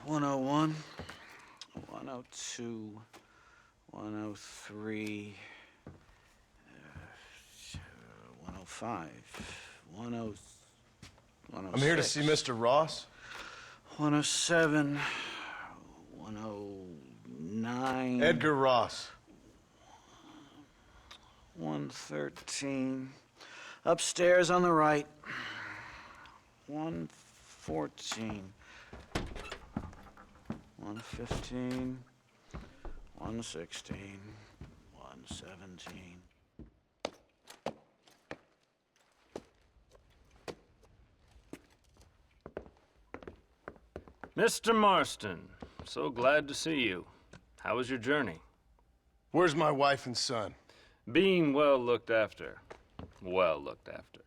101, 102, 103, 105, 106. I'm here to see Mr. Ross. 107, 109. Edgar Ross. 113. Upstairs on the right. 114. 115. 116. 117. Mr. Marston, so glad to see you. How was your journey? Where's my wife and son? Being well looked after. Well looked after.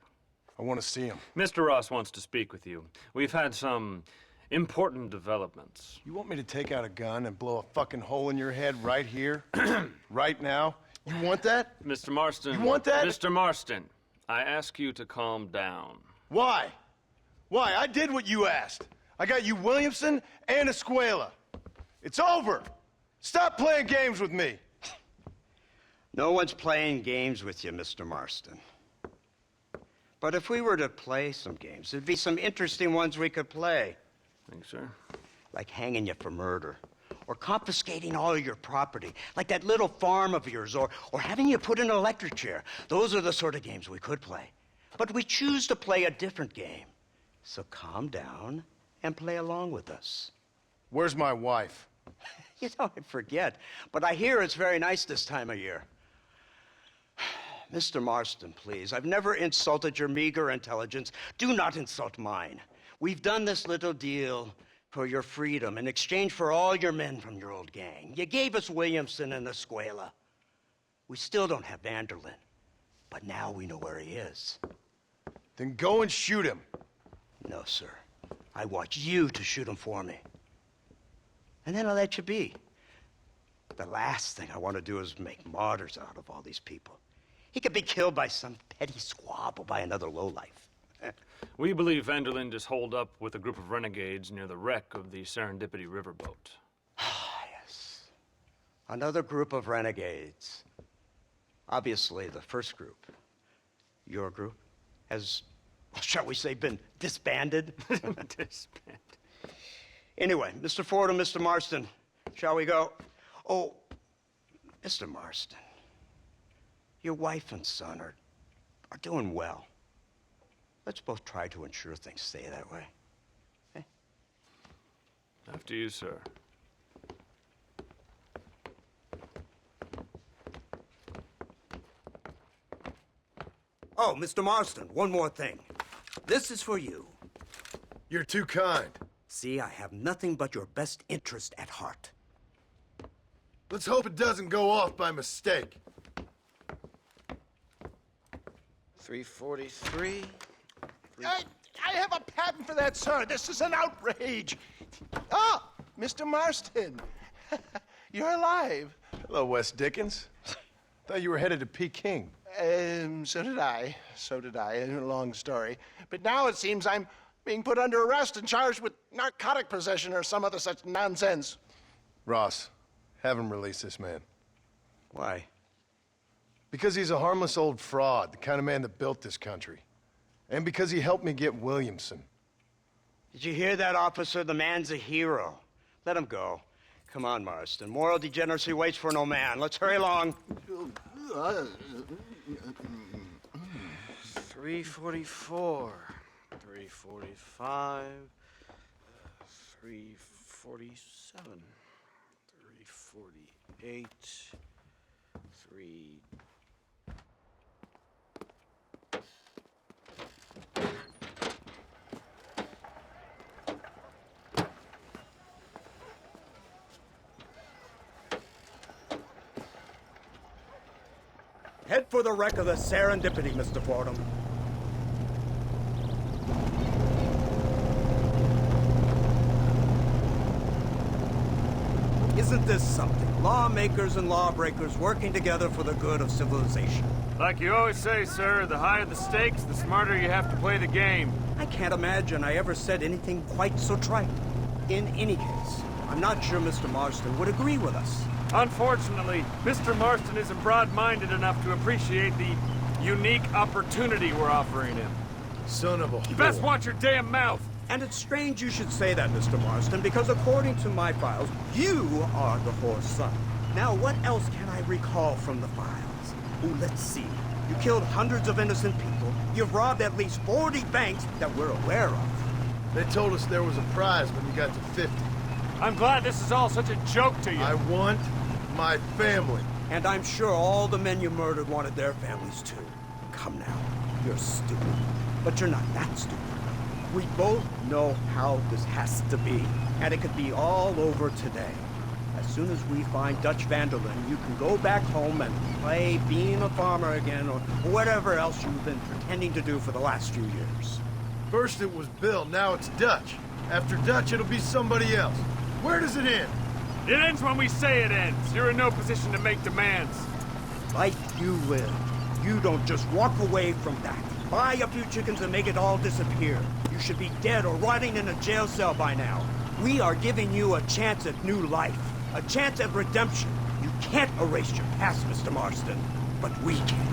I want to see him. Mr. Ross wants to speak with you. We've had some important developments. You want me to take out a gun and blow a fucking hole in your head right here? Right now? You want that? Mr. Marston. You want that? Mr. Marston, I ask you to calm down. Why? Why? I did what you asked. I got you Williamson and Escuela. It's over. Stop playing games with me. No one's playing games with you, Mr. Marston. But if we were to play some games, there'd be some interesting ones we could play. Thanks, sir. Like hanging you for murder, or confiscating all your property, like that little farm of yours, or having you put in an electric chair. Those are the sort of games we could play. But we choose to play a different game. So calm down and play along with us. Where's my wife? You know, I forget, but I hear it's very nice this time of year. Mr. Marston, please, I've never insulted your meager intelligence. Do not insult mine. We've done this little deal for your freedom in exchange for all your men from your old gang. You gave us Williamson and Escuela. We still don't have Vanderlyn, but now we know where he is. Then go and shoot him. No, sir. I want you to shoot him for me. And then I'll let you be. The last thing I want to do is make martyrs out of all these people. He could be killed by some petty squabble by another lowlife. We believe Vanderlyn is holed up with a group of renegades near the wreck of the Serendipity riverboat. Ah, yes. Another group of renegades. Obviously, the first group, your group, has, shall we say, been disbanded? Disbanded. Anyway, Mr. Ford and Mr. Marston, shall we go? Oh, Mr. Marston, your wife and son are doing well. Let's both try to ensure things stay that way. Okay? After you, sir. Oh, Mr. Marston, one more thing. This is for you. You're too kind. See, I have nothing but your best interest at heart. Let's hope it doesn't go off by mistake. 343. I have a patent for that, sir. This is an outrage. Ah, Mr. Marston. You're alive. Hello, Wes Dickens. Thought you were headed to Peking. So did I. So did I. A long story. But now it seems I'm being put under arrest and charged with narcotic possession or some other such nonsense. Ross, have him release this man. Why? Because he's a harmless old fraud, the kind of man that built this country. And because he helped me get Williamson. Did you hear that, officer? The man's a hero. Let him go. Come on, Marston. Moral degeneracy waits for no man. Let's hurry along. 344. 345. 347. 348. 3... Head for the wreck of the Serendipity, Mr. Fordham. Isn't this something? Lawmakers and lawbreakers working together for the good of civilization. Like you always say, sir, the higher the stakes, the smarter you have to play the game. I can't imagine I ever said anything quite so trite. In any case, I'm not sure Mr. Marston would agree with us. Unfortunately, Mr. Marston isn't broad-minded enough to appreciate the unique opportunity we're offering him. Son of a You best watch your damn mouth! And it's strange you should say that, Mr. Marston, because according to my files, you are the whore's son. Now, what else can I recall from the files? Ooh, let's see. You killed hundreds of innocent people. You've robbed at least 40 banks that we're aware of. They told us there was a prize when you got to 50. I'm glad this is all such a joke to you. I want my family. And I'm sure all the men you murdered wanted their families too. Come now, you're stupid. But you're not that stupid. We both know how this has to be, and it could be all over today. As soon as we find Dutch van der Linde, you can go back home and play being a farmer again, or whatever else you've been pretending to do for the last few years. First it was Bill, now it's Dutch. After Dutch, it'll be somebody else. Where does it end? It ends when we say it ends. You're in no position to make demands. Like you will. You don't just walk away from that. Buy a few chickens and make it all disappear. You should be dead or rotting in a jail cell by now. We are giving you a chance at new life. A chance at redemption. You can't erase your past, Mr. Marston. But we can.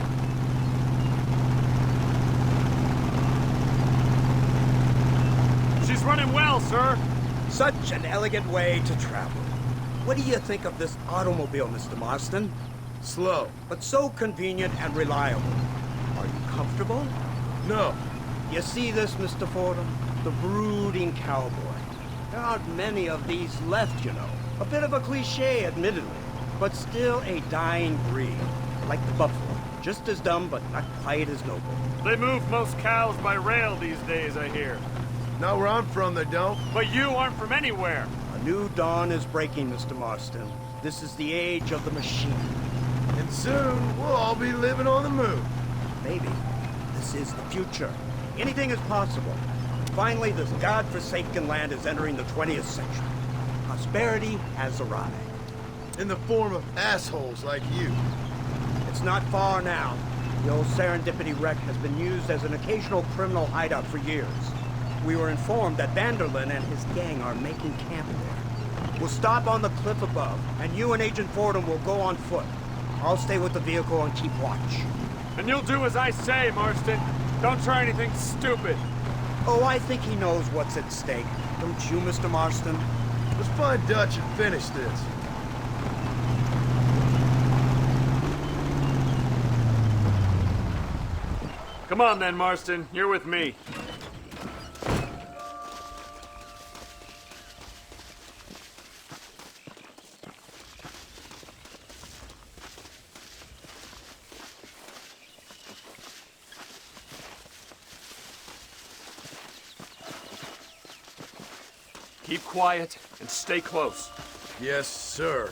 She's running well, sir. Such an elegant way to travel. What do you think of this automobile, Mr. Marston? Slow. But so convenient and reliable. Are you comfortable? No. You see this, Mr. Fordham? The brooding cowboy. There aren't many of these left, you know. A bit of a cliche, admittedly, but still a dying breed. Like the buffalo. Just as dumb, but not quite as noble. They move most cows by rail these days, I hear. Not where I'm from, they don't. But you aren't from anywhere. A new dawn is breaking, Mr. Marston. This is the age of the machine. And soon, we'll all be living on the moon. Maybe. This is the future. Anything is possible. Finally, this godforsaken land is entering the 20th century. Prosperity has arrived. In the form of assholes like you. It's not far now. The old Serendipity wreck has been used as an occasional criminal hideout for years. We were informed that van der Linde and his gang are making camp there. We'll stop on the cliff above, and you and Agent Fordham will go on foot. I'll stay with the vehicle and keep watch. And you'll do as I say, Marston. Don't try anything stupid. Oh, I think he knows what's at stake. Don't you, Mr. Marston? Let's find Dutch and finish this. Come on then, Marston. You're with me. Keep quiet and stay close. Yes, sir.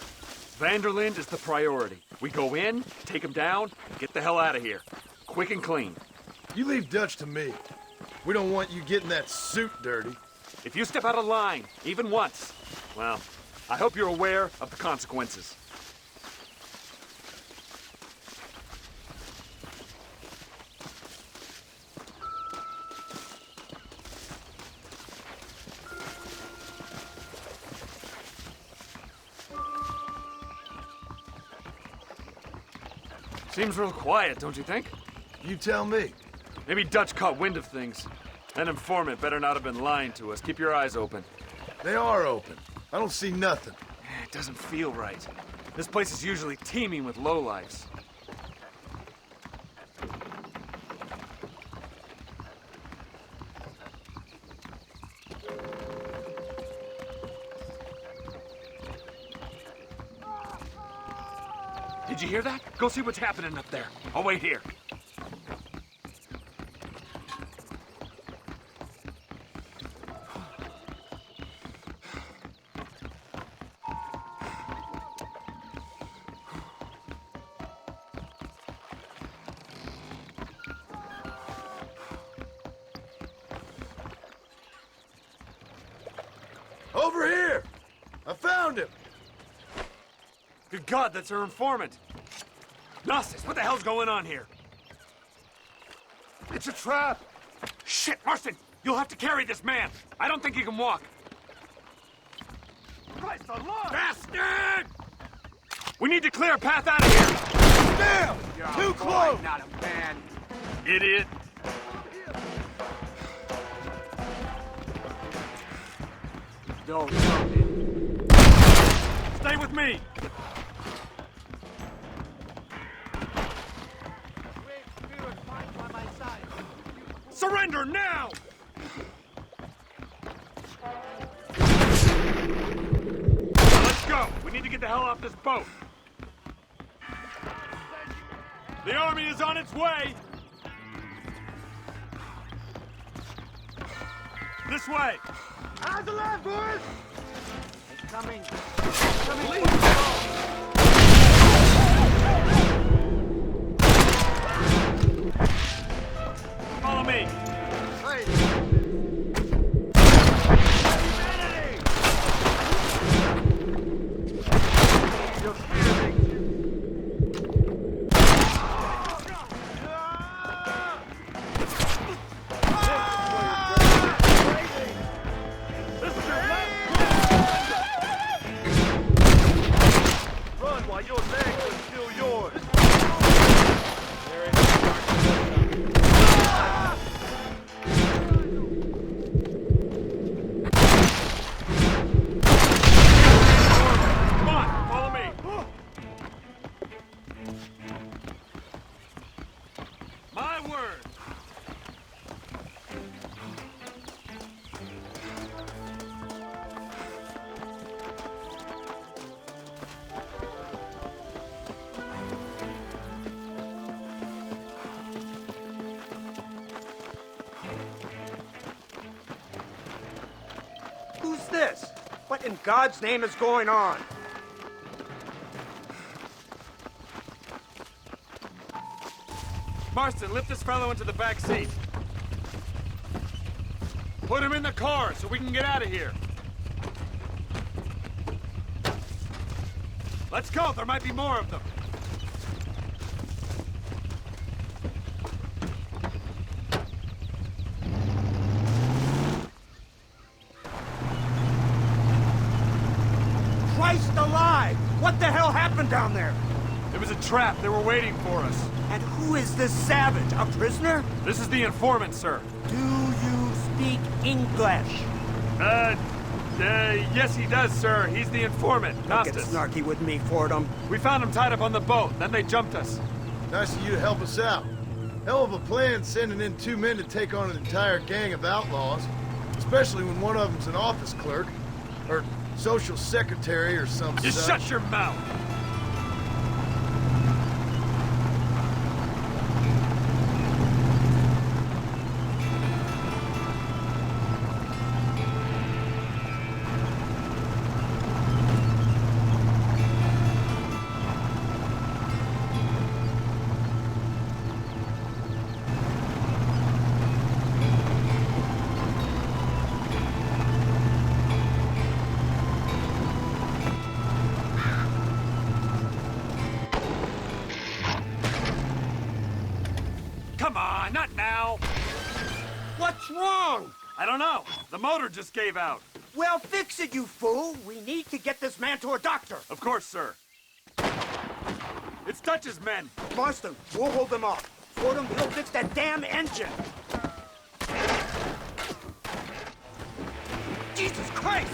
Van der Linde is the priority. We go in, take him down, and get the hell out of here. Quick and clean. You leave Dutch to me. We don't want you getting that suit dirty. If you step out of line, even once, well, I hope you're aware of the consequences. Seems real quiet, don't you think? You tell me. Maybe Dutch caught wind of things. That informant better not have been lying to us. Keep your eyes open. They are open. I don't see nothing. It doesn't feel right. This place is usually teeming with lowlifes. Did you hear that? Go see what's happening up there. I'll wait here. Over here! I found him! Good God, that's our informant. Gnosis, what the hell's going on here? It's a trap! Shit, Marston! You'll have to carry this man! I don't think he can walk. Christ alive! Bastard! We need to clear a path out of here! Damn! Too close! Not a man. Idiot. Don't come in. Stay with me! Surrender now! Now let's go! We need to get the hell off this boat! The army is on its way! This way! Eyes alive, boys! It's coming! It's coming! Follow me! Run while your legs are still yours. Come on, follow me! My word! Who's this? What in God's name is going on? Marston, lift this fellow into the back seat. Put him in the car so we can get out of here. Let's go, there might be more of them. Christ alive! What the hell happened down there? It was a trap, they were waiting for us. And who is this savage? A prisoner? This is the informant, sir. Do you speak English? Yes he does, sir. He's the informant, Don't get Costas. snarky with me, Fordham. We found him tied up on the boat, then they jumped us. Nice of you to help us out. Hell of a plan sending in 2 men to take on an entire gang of outlaws. Especially when one of them's an office clerk. Or social secretary or some Just such. shut your mouth! Come on, not now! What's wrong? I don't know. The motor just gave out. Well, fix it, you fool. We need to get this man to a doctor. Of course, sir. It's Dutch's men. Marston, we'll hold them off. Fordham, he'll fix that damn engine. Jesus Christ!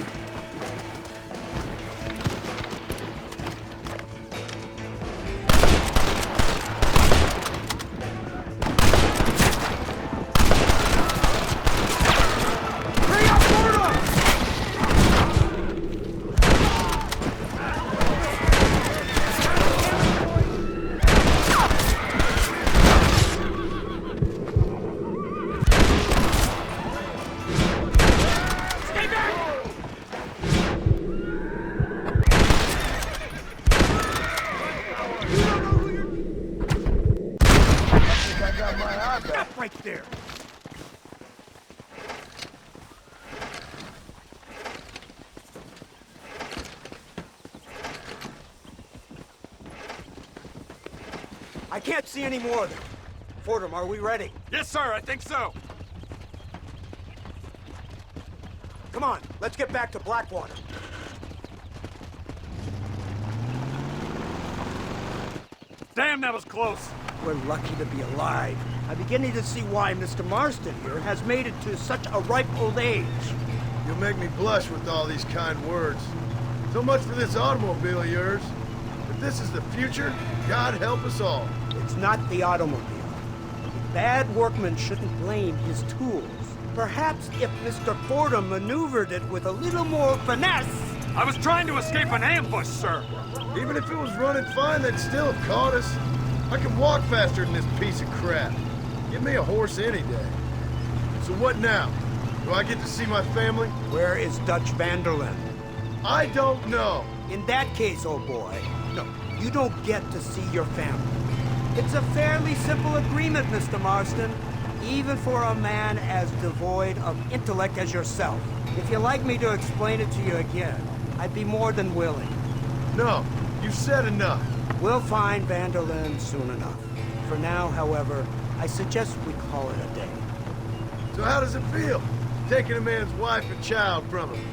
Hurry up, Fordham! Stay back! I got my eye back. Stop right there. I can't see any more of them. Fordham, are we ready? Yes, sir, I think so. Come on, let's get back to Blackwater. Damn, that was close. We're lucky to be alive. I'm beginning to see why Mr. Marston here has made it to such a ripe old age. You'll make me blush with all these kind words. So much for this automobile of yours. If this is the future, God help us all. It's not the automobile. A bad workman shouldn't blame his tools. Perhaps if Mr. Fordham maneuvered it with a little more finesse. I was trying to escape an ambush, sir. Even if it was running fine, they'd still have caught us. I can walk faster than this piece of crap. Give me a horse any day. So what now? Do I get to see my family? Where is Dutch Vanderlyn? I don't know. In that case, old boy, no, you don't get to see your family. It's a fairly simple agreement, Mr. Marston, even for a man as devoid of intellect as yourself. If you'd like me to explain it to you again, I'd be more than willing. No, you've said enough. We'll find Vanderlyn soon enough. For now, however, I suggest we call it a day. So how does it feel, taking a man's wife and child from him?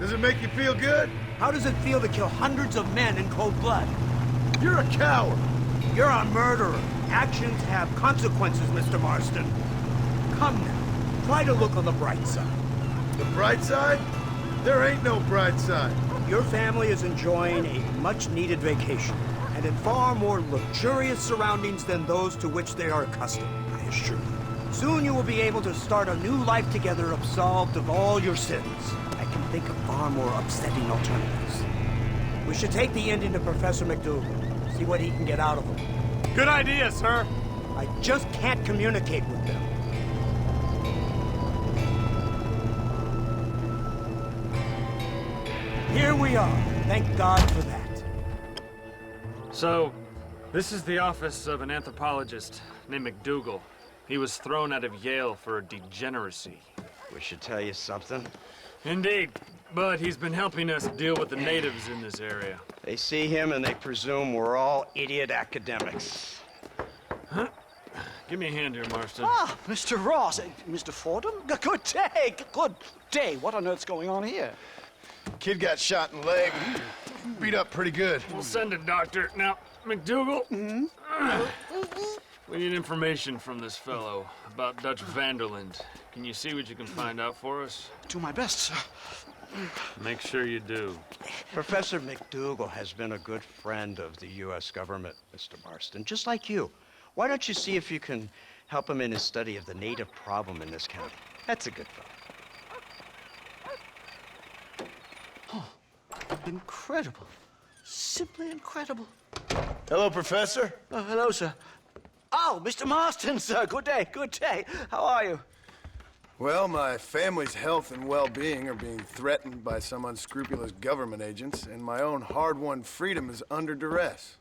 Does it make you feel good? How does it feel to kill hundreds of men in cold blood? You're a coward. You're a murderer. Actions have consequences, Mr. Marston. Come now, try to look on the bright side. The bright side? There ain't no bright side. Your family is enjoying a much-needed vacation, and in far more luxurious surroundings than those to which they are accustomed, I assure you. Soon you will be able to start a new life together, absolved of all your sins. I can think of far more upsetting alternatives. We should take the Indian to Professor McDougal, see what he can get out of him. Good idea, sir. I just can't communicate with them. Here we are. Thank God for that. So, this is the office of an anthropologist named McDougal. He was thrown out of Yale for degeneracy. We should tell you something. Indeed, but he's been helping us deal with the natives in this area. They see him and they presume we're all idiot academics. Give me a hand here, Marston. Ah, Mr. Ross. Mr. Fordham? Good day. Good day. What on earth's going on here? Kid got shot in the leg. Beat up pretty good. We'll send a doctor. Now, McDougal, we need information from this fellow about Dutch Vanderlyn. Can you see what you can find out for us? Do my best, sir. Make sure you do. Professor McDougal has been a good friend of the U.S. government, Mr. Marston, just like you. Why don't you see if you can help him in his study of the native problem in this county? That's a good fellow. Incredible. Simply incredible. Hello, Professor. Oh, hello, sir. Oh, Mr. Marston, sir. Good day. Good day. How are you? Well, my family's health and well-being are being threatened by some unscrupulous government agents, and my own hard-won freedom is under duress.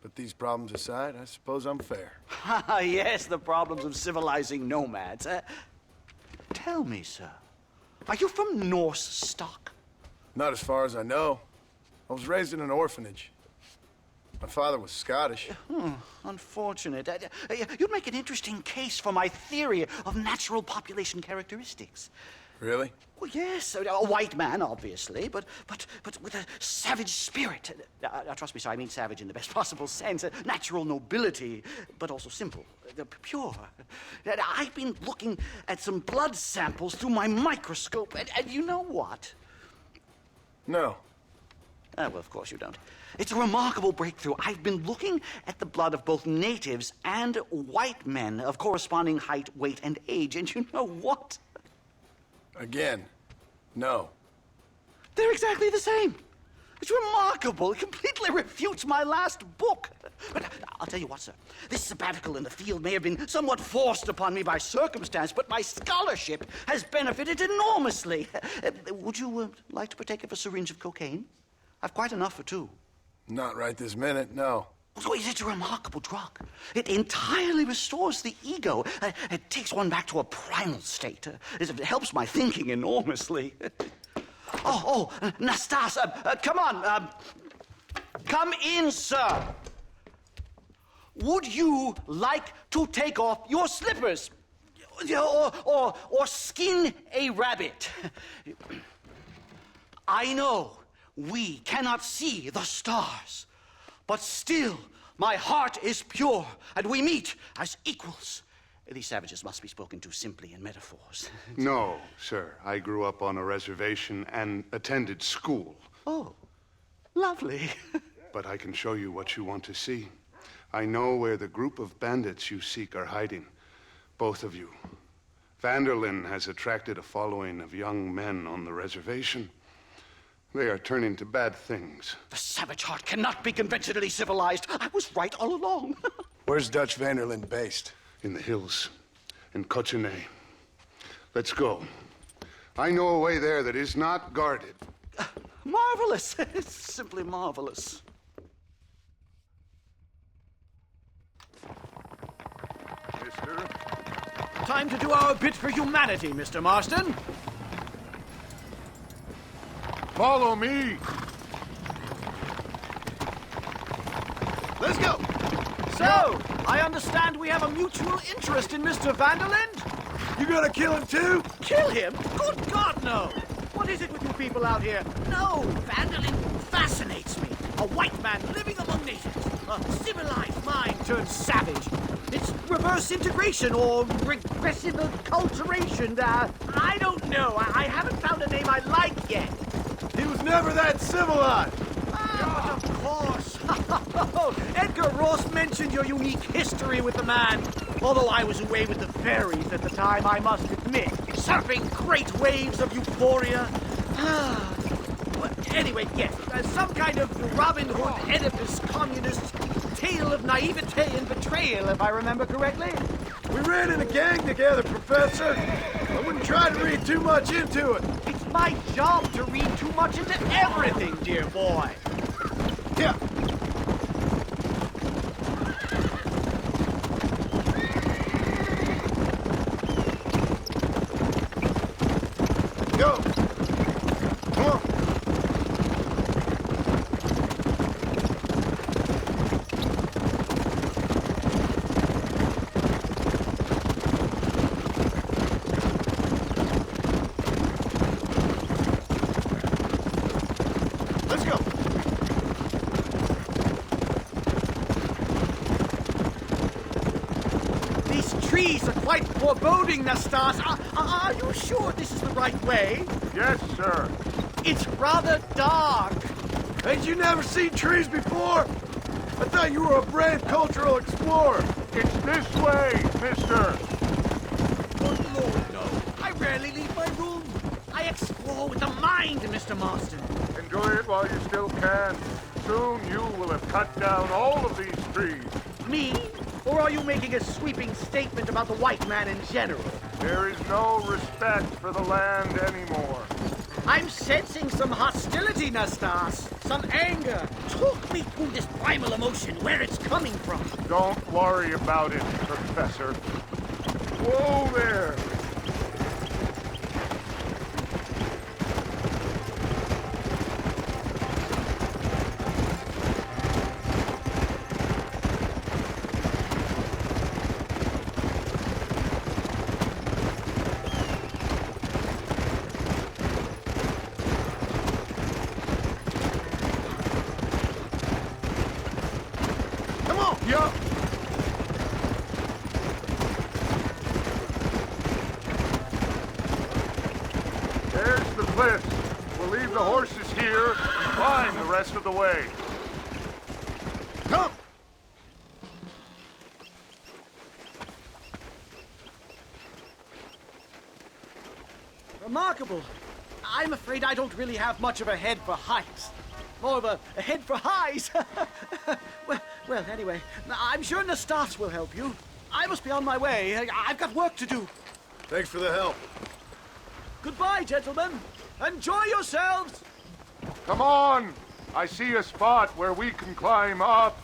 But these problems aside, I suppose I'm fair. Ah, yes, the problems of civilizing nomads. Tell me, sir, are you from Norse stock? Not as far as I know. I was raised in an orphanage. My father was Scottish. Unfortunate. You'd make an interesting case for my theory of natural population characteristics. Really? Well, yes, a white man, obviously, but with a savage spirit. Trust me, sir, I mean savage in the best possible sense. Natural nobility, but also simple, pure. I've been looking at some blood samples through my microscope, and you know what? No. Well, of course you don't. It's a remarkable breakthrough. I've been looking at the blood of both natives and white men of corresponding height, weight, and age, and you know what? Again, no. They're exactly the same. It's remarkable. It completely refutes my last book. But I'll tell you what, sir. This sabbatical in the field may have been somewhat forced upon me by circumstance, but my scholarship has benefited enormously. Would you like to partake of a syringe of cocaine? I've quite enough for two. Not right this minute, no. So it's a remarkable drug. It entirely restores the ego. It takes one back to a primal state. It helps my thinking enormously. Nastas, come on. Come in, sir. Would you like to take off your slippers? Or skin a rabbit? I know we cannot see the stars, but still My heart is pure, and we meet as equals. These savages must be spoken to simply in metaphors. No, sir. I grew up on a reservation and attended school. Oh, lovely. But I can show you what you want to see. I know where the group of bandits you seek are hiding. Both of you. Vanderlyn has attracted a following of young men on the reservation. They are turning to bad things. The savage heart cannot be conventionally civilized. I was right all along. Where's Dutch Vanderlyn based? In the hills, in Cochene. Let's go. I know a way there that is not guarded. Marvelous. It's simply marvelous. Mister? Time to do our bit for humanity, Mr. Marston. Follow me! Let's go! So, I understand we have a mutual interest in Mr. Vanderlyn? You gonna kill him too? Kill him? Good God, no! What is it with you people out here? No, Vanderlyn fascinates me. A white man living among natives. A civilized mind turned savage. It's reverse integration or regressive acculturation. I don't know. I haven't found a name I like yet. He was never that civilized! But of course. Edgar Ross mentioned your unique history with the man. Although I was away with the fairies at the time, I must admit. Surfing great waves of euphoria. Well, anyway, yes. Some kind of Robin Hood Oedipus communist tale of naivete and betrayal, if I remember correctly. We ran in a gang together, Professor. I wouldn't try to read too much into it. It's my job to read too much into everything, dear boy. Yeah. Go. Come on. Let's go. These trees are quite foreboding, Nastas. Are you sure this is the right way? Yes, sir. It's rather dark. Ain't you never seen trees before? I thought you were a brave cultural explorer. It's this way, mister. Good Lord, no. I rarely leave my room. I explore with the mind, Mr. Marston. Enjoy it while you still can. Soon you will have cut down all of these trees. Me? Or are you making a sweeping statement about the white man in general? There is no respect for the land anymore. I'm sensing some hostility, Nastas. Some anger. Talk me through this primal emotion, where it's coming from. Don't worry about it, Professor. Whoa there! Come on. Yup! There's the cliffs. We'll leave the horses here and climb the rest of the way. Come. Remarkable. I'm afraid I don't really have much of a head for heights. More of a head for highs. well, anyway, I'm sure Nastas will help you. I must be on my way. I've got work to do. Thanks for the help. Goodbye, gentlemen. Enjoy yourselves. Come on! I see a spot where we can climb up.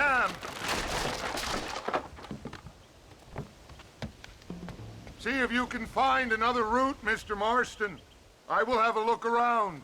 am. See if you can find another route, Mr. Marston. I will have a look around.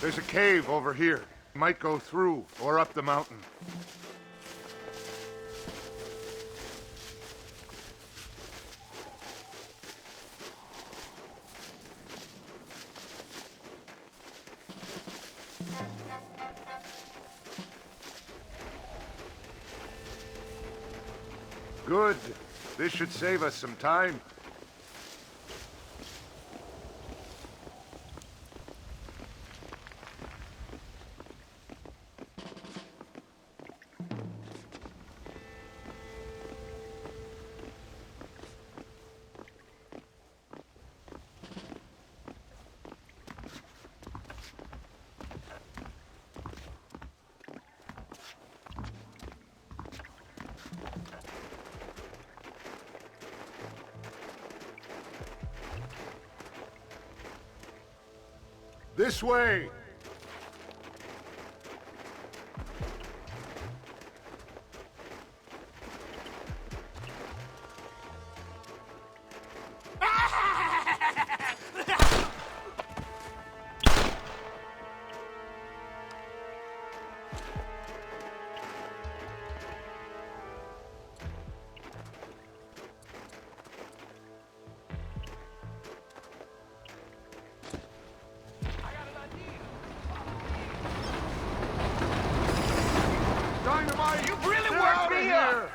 There's a cave over here. Might go through or up the mountain. Good. This should save us some time. This way! Dynamite! You really worked me up!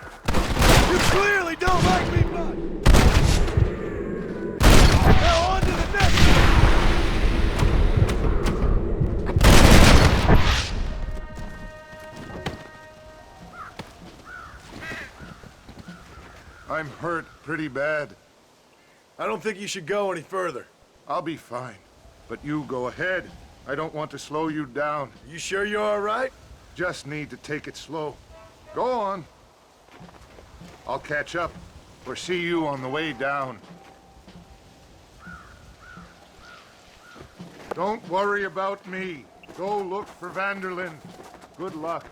You clearly don't like me much! Now on to the next I'm hurt pretty bad. I don't think you should go any further. I'll be fine. But you go ahead. I don't want to slow you down. You sure you're all right? Just need to take it slow. Go on. I'll catch up or see you on the way down. Don't worry about me. Go look for Vanderlyn. Good luck.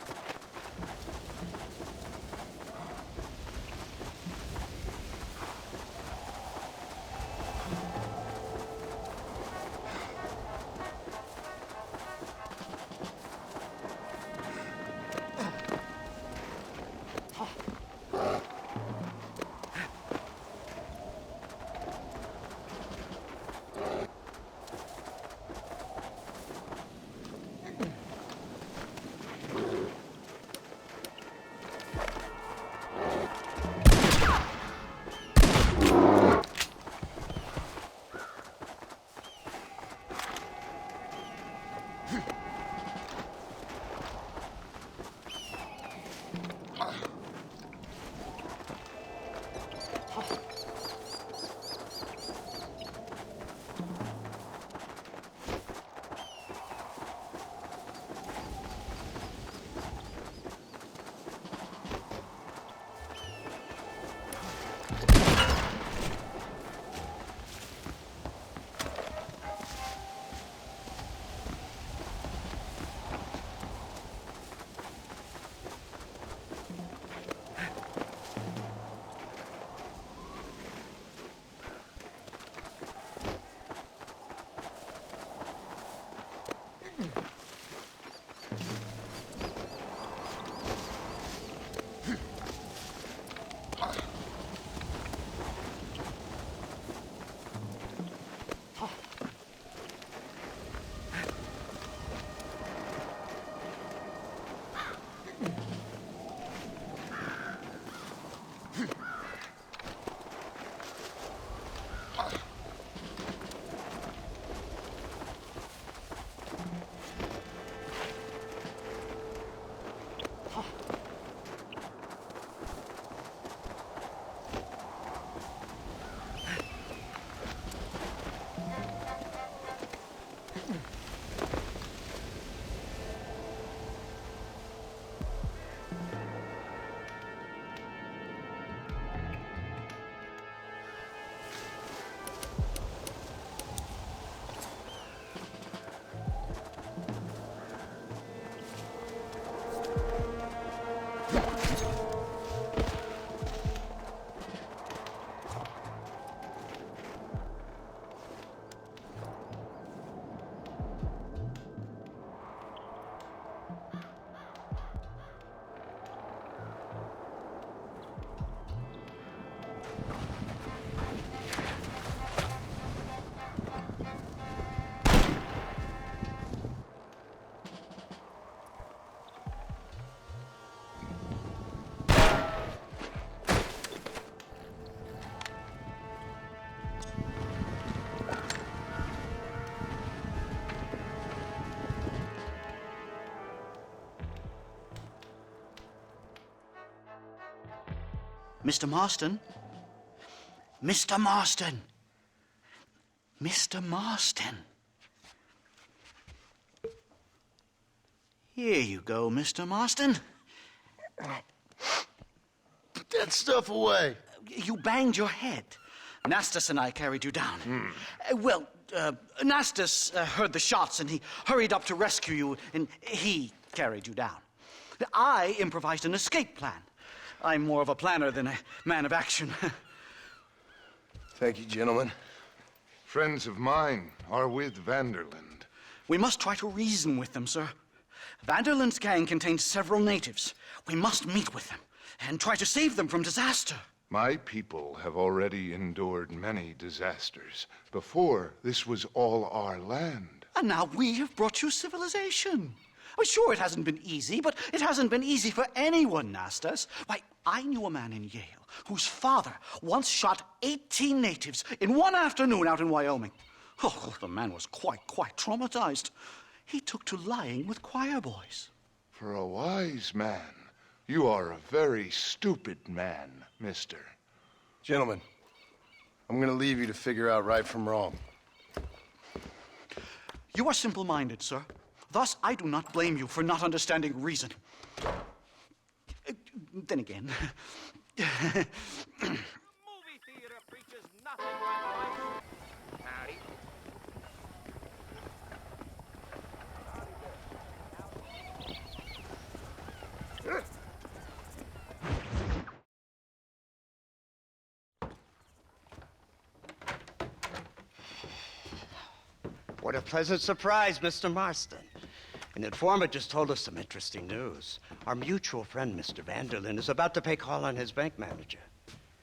Mr. Marston? Mr. Marston! Mr. Marston! Here you go, Mr. Marston. Put that stuff away. You banged your head. Nastas and I carried you down. Nastas heard the shots and he hurried up to rescue you, and he carried you down. I improvised an escape plan. I'm more of a planner than a man of action. Thank you, gentlemen. Friends of mine are with Vanderland. We must try to reason with them, sir. Vanderland's gang contains several natives. We must meet with them and try to save them from disaster. My people have already endured many disasters. Before, this was all our land. And now we have brought you civilization. Well, sure, it hasn't been easy, but it hasn't been easy for anyone, Nastas. Why, I knew a man in Yale whose father once shot 18 natives in one afternoon out in Wyoming. Oh, the man was quite traumatized. He took to lying with choir boys. For a wise man, you are a very stupid man, mister. Gentlemen, I'm going to leave you to figure out right from wrong. You are simple-minded, sir. Thus, I do not blame you for not understanding reason. Then again... Movie theater preaches nothing like life. Howdy. What a pleasant surprise, Mr. Marston. An informant just told us some interesting news. Our mutual friend, Mr. Vanderland, is about to pay call on his bank manager.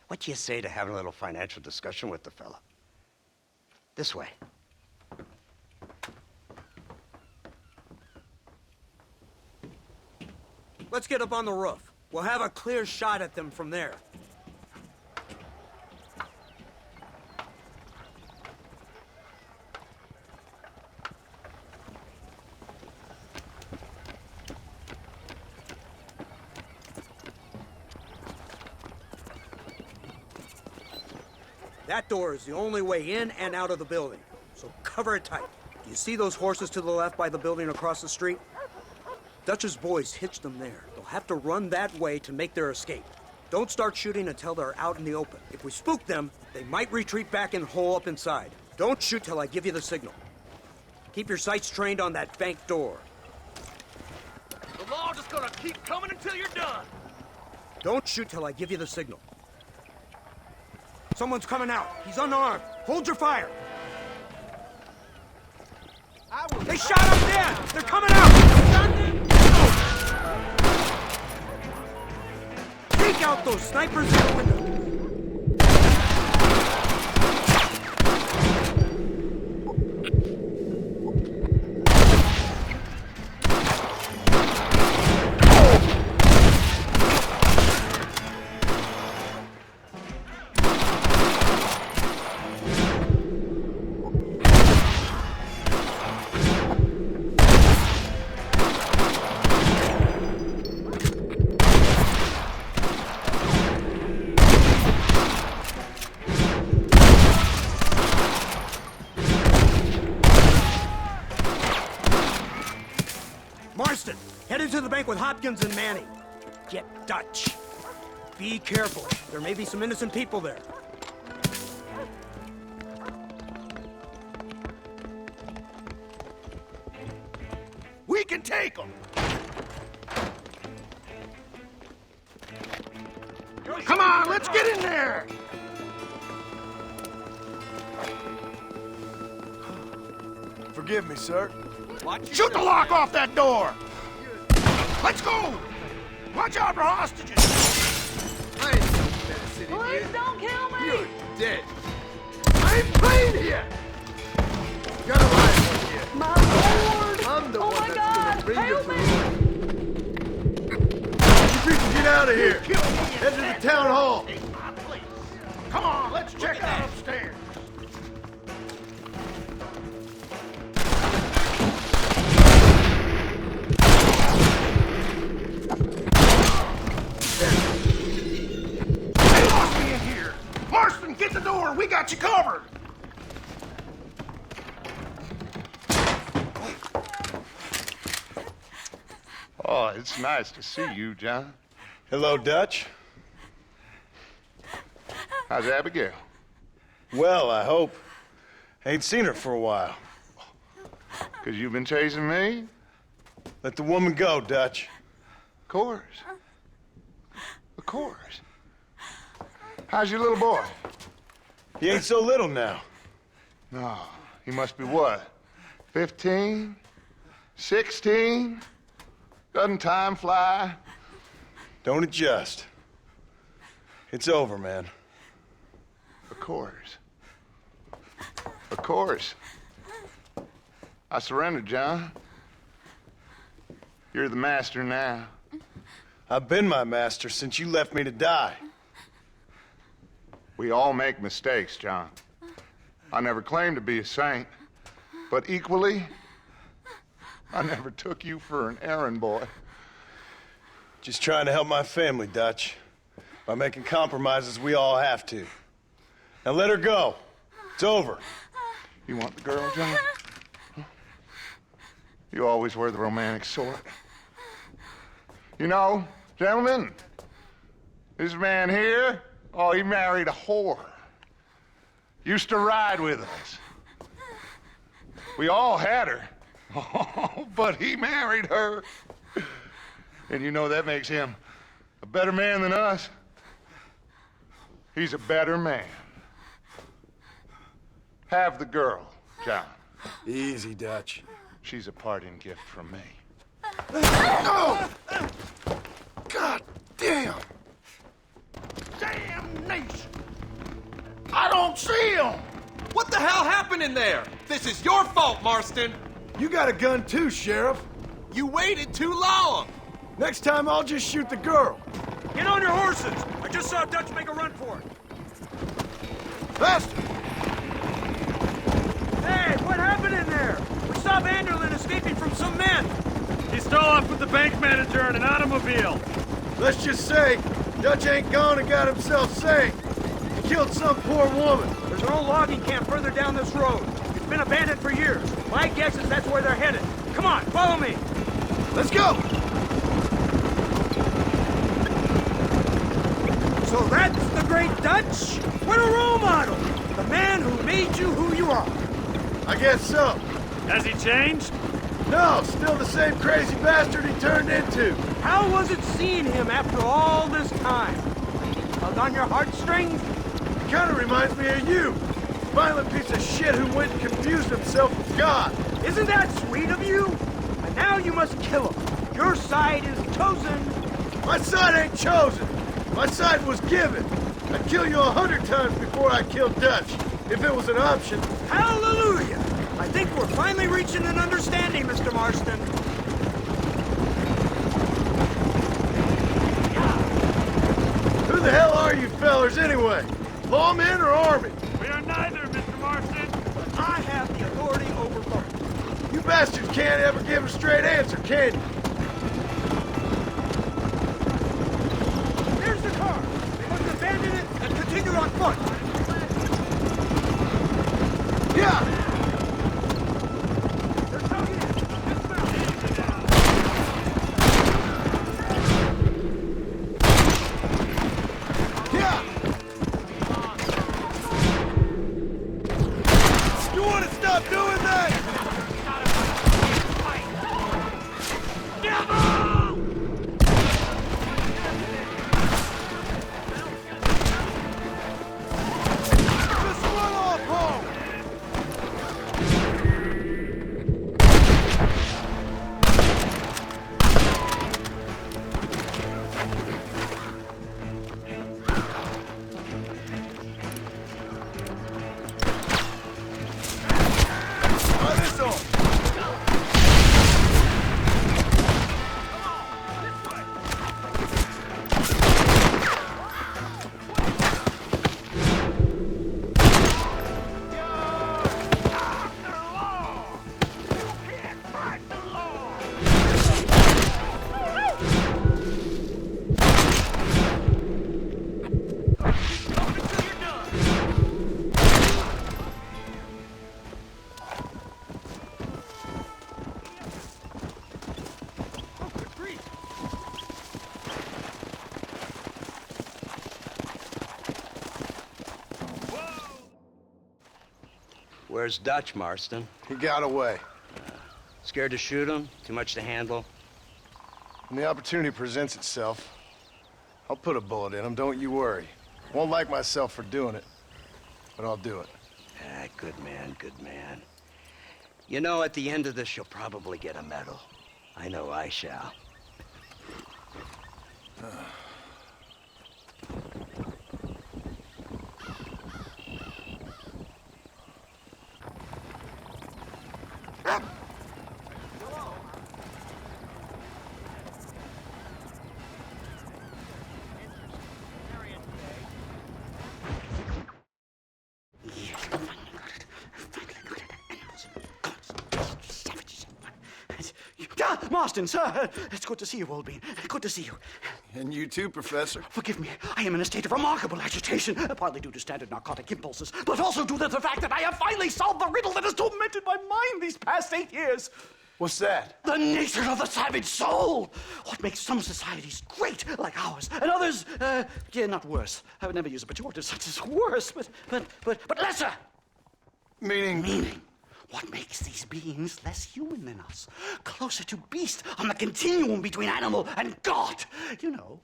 What do you say to having a little financial discussion with the fella? This way. Let's get up on the roof. We'll have a clear shot at them from there. That door is the only way in and out of the building, so cover it tight. Do you see those horses to the left by the building across the street? Dutch's boys hitched them there. They'll have to run that way to make their escape. Don't start shooting until they're out in the open. If we spook them, they might retreat back and hole up inside. Don't shoot till I give you the signal. Keep your sights trained on that bank door. The law is gonna keep coming until you're done. Don't shoot till I give you the signal. Someone's coming out. He's unarmed. Hold your fire. They shot up there! They're coming out! Take out those snipers in the window. Marston, head into the bank with Hopkins and Manning. Get Dutch. Be careful. There may be some innocent people there. We can take them! Come on, let's get in there! Forgive me, sir. Shoot the lock off that door! Let's go! Watch out for hostages! Please don't kill me! You're dead. I ain't playing here! Got a line with you. My lord! I'm the Oh one my that's God! gonna bring Help you me! You people get out of here! Head to the town hall! Come on, let's check out upstairs. They lost me in here. Marston, get the door. We got you covered. Oh, it's nice to see you, John. Hello, Dutch. How's Abigail? Well, I hope. Ain't seen her for a while. 'Cause you've been chasing me? Let the woman go, Dutch. Of course. Of course. How's your little boy? He ain't so little now. No, he must be what? 15? 16? Doesn't time fly? Don't adjust. It's over, man. Of course. Of course. I surrendered, John. You're the master now. I've been my master since you left me to die. We all make mistakes, John. I never claimed to be a saint, but equally, I never took you for an errand boy. Just trying to help my family, Dutch. By making compromises we all have to. Now let her go. It's over. You want the girl, John? Huh? You always were the romantic sort. You know, gentlemen, this man here, oh, he married a whore. Used to ride with us. We all had her. Oh, but he married her. And you know that makes him a better man than us. He's a better man. Have the girl, John. Easy, Dutch. She's a parting gift from me. Oh! God damn! Damnation! I don't see him! What the hell happened in there? This is your fault, Marston! You got a gun too, Sheriff. You waited too long! Next time I'll just shoot the girl. Get on your horses! I just saw Dutch make a run for it. Faster! Hey, what happened in there? We saw Vanderlyn escaping from some men. He stole off with the bank manager in an automobile. Let's just say, Dutch ain't gone and got himself saved. He killed some poor woman. There's an old logging camp further down this road. It's been abandoned for years. My guess is that's where they're headed. Come on, follow me. Let's go! So that's the great Dutch? What a role model! The man who made you who you are. I guess so. Has he changed? No, still the same crazy bastard he turned into. How was it seeing him after all this time? Held on your heartstrings? He kind of reminds me of you. Violent piece of shit who went and confused himself with God. Isn't that sweet of you? And now you must kill him. Your side is chosen. My side ain't chosen. My side was given. I'd kill you 100 times before I killed Dutch, if it was an option. Hallelujah! I think we're finally reaching an understanding, Mr. Marston. Who the hell are you fellers anyway? Lawmen or army? We are neither, Mr. Marston. But I have the authority over both. You bastards can't ever give a straight answer, can you? There's the car. We must abandon it and continue on foot. Yeah! They're coming in. Dismount. Where's Dutch, Marston? He got away. Scared to shoot him? Too much to handle? When the opportunity presents itself, I'll put a bullet in him, don't you worry. Won't like myself for doing it, but I'll do it. Ah, good man, good man. You know, at the end of this, you'll probably get a medal. I know I shall. Marston, sir, it's good to see you, old bean. Good to see you. And you too, Professor. Forgive me, I am in a state of remarkable agitation, partly due to standard narcotic impulses, but also due to the fact that I have finally solved the riddle that has tormented my mind these past 8 years. What's that? The nature of the savage soul! What makes some societies great, like ours, and others, not worse. I would never use a pejorative such as worse, but lesser! Meaning? What makes these beings less human than us? Closer to beast on the continuum between animal and God. You know,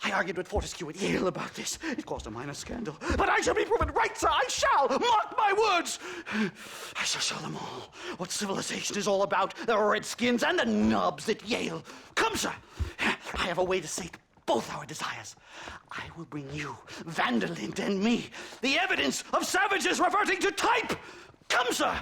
I argued with Fortescue at Yale about this. It caused a minor scandal. But I shall be proven right, sir. I shall. Mark my words. I shall show them all what civilization is all about. The redskins and the nubs at Yale. Come, sir. I have a way to sate both our desires. I will bring you, Vanderlyn, and me, the evidence of savages reverting to type. Come, sir!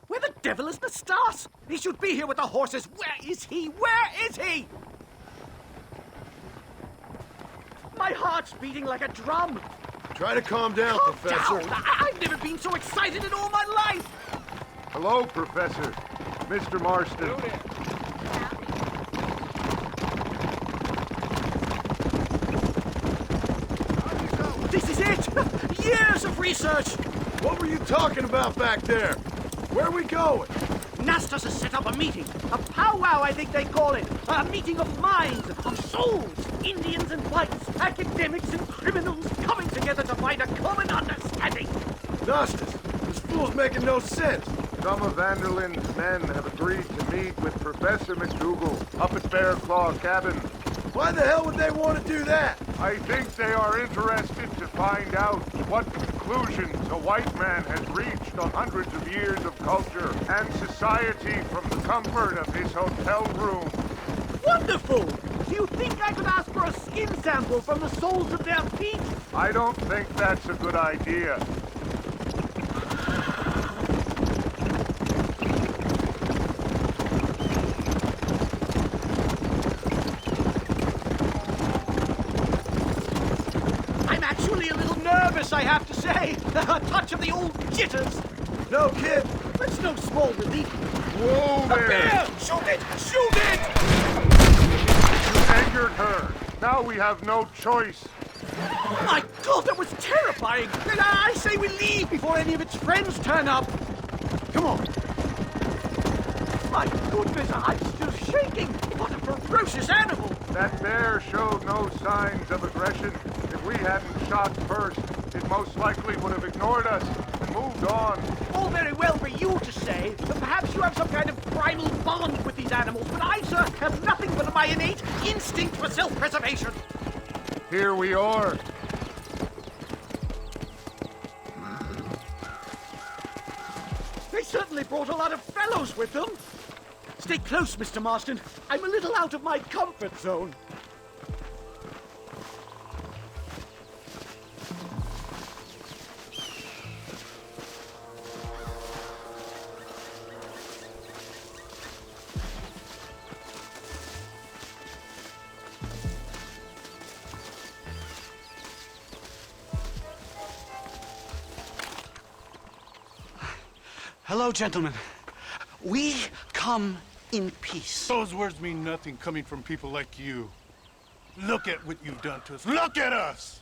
Where the devil is Nastas? He should be here with the horses. Where is he? Where is he? My heart's beating like a drum. Try to calm down, Calm Professor. down. I've never been so excited in all my life. Hello, Professor. Mr. Marston. This is it! Years of research! What were you talking about back there? Where are we going? Nastas has set up a meeting. A powwow, I think they call it. A meeting of minds, of souls. Indians and whites, academics and criminals coming together to find a common understanding. Nastas, this fool's making no sense. Some of Vanderlyn's men have agreed to meet with Professor McDougal up at Bear Claw Cabin. Why the hell would they want to do that? I think they are interested to find out what conclusions a white man has reached on hundreds of years of culture and society from the comfort of his hotel room. Wonderful! Do you think I could ask for a skin sample from the soles of their feet? I don't think that's a good idea. I have to say. A touch of the old jitters. No, kid. That's no small relief. Whoa there! A bear! Shoot it! Shoot it! You angered her. Now we have no choice. My God, that was terrifying. I say we leave before any of its friends turn up. Come on. My goodness, I'm still shaking. What a ferocious animal. That bear showed no signs of aggression. If we hadn't shot first, it most likely would have ignored us and moved on. All very well for you to say, but perhaps you have some kind of primal bond with these animals, but I, sir, have nothing but my innate instinct for self-preservation. Here we are. They certainly brought a lot of fellows with them. Stay close, Mr. Marston. I'm a little out of my comfort zone. Hello, gentlemen. We come in peace. Those words mean nothing coming from people like you. Look at what you've done to us. Look at us!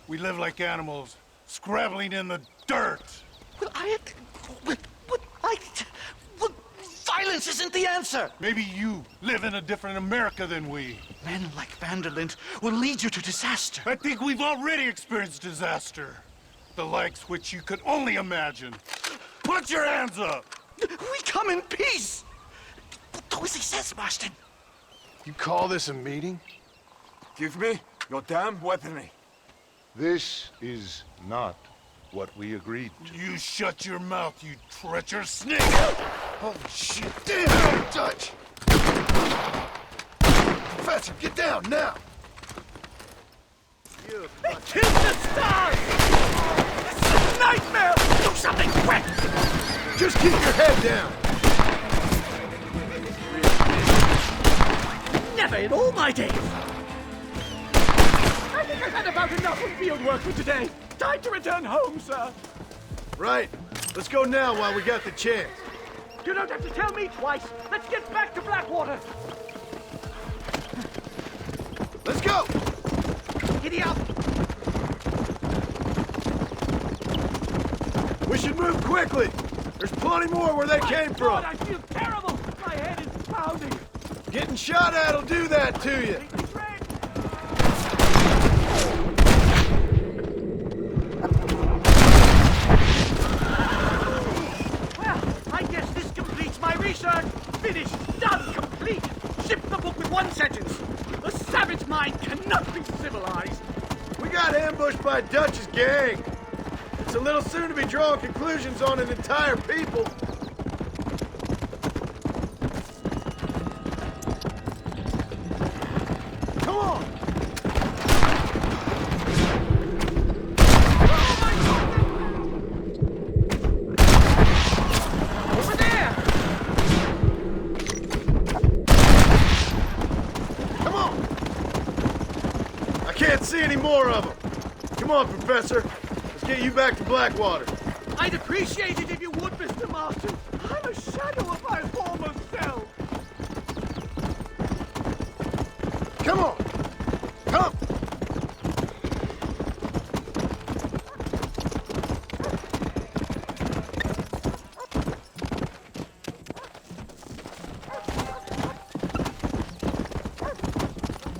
We live like animals, scrabbling in the dirt. Well, violence Violence isn't the answer! Maybe you live in a different America than we. Men like Vanderlyn will lead you to disaster. I think we've already experienced disaster. The likes which you could only imagine. Put your hands up! We come in peace! Do as he says, Marston. You call this a meeting? Give me your damn weaponry. This is not what we agreed to. You shut your mouth, you treacherous snake! Holy shit! Damn, Dutch! Professor, get down now! They killed the stars! This is a nightmare! Do something quick! Just keep your head down! Never in all my days! I think I've had about enough of field work for today. Time to return home, sir. Right. Let's go now while we got the chance. You don't have to tell me twice. Let's get back to Blackwater. Let's go! Giddy up! We should move quickly! There's plenty more where they came from! God, I feel terrible! My head is pounding! Getting shot at'll do that to you! Well, I guess this completes my research. Finished, done, complete. Ship the book with one sentence. A savage mind cannot be civilized. We got ambushed by Dutch's gang. It's a little soon to be drawing conclusions on an entire people. Come on! Over there! Come on! I can't see any more of them. Come on, Professor. Let's get you back to Blackwater. I'd appreciate it if you would, Mr. Marston. I'm a shadow of my former self. Come on! Come!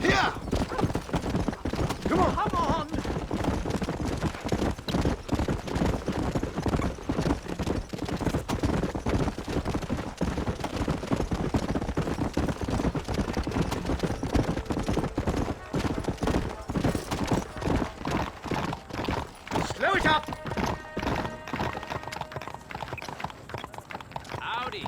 Yeah! Come on! Come on! Slow it up! Howdy.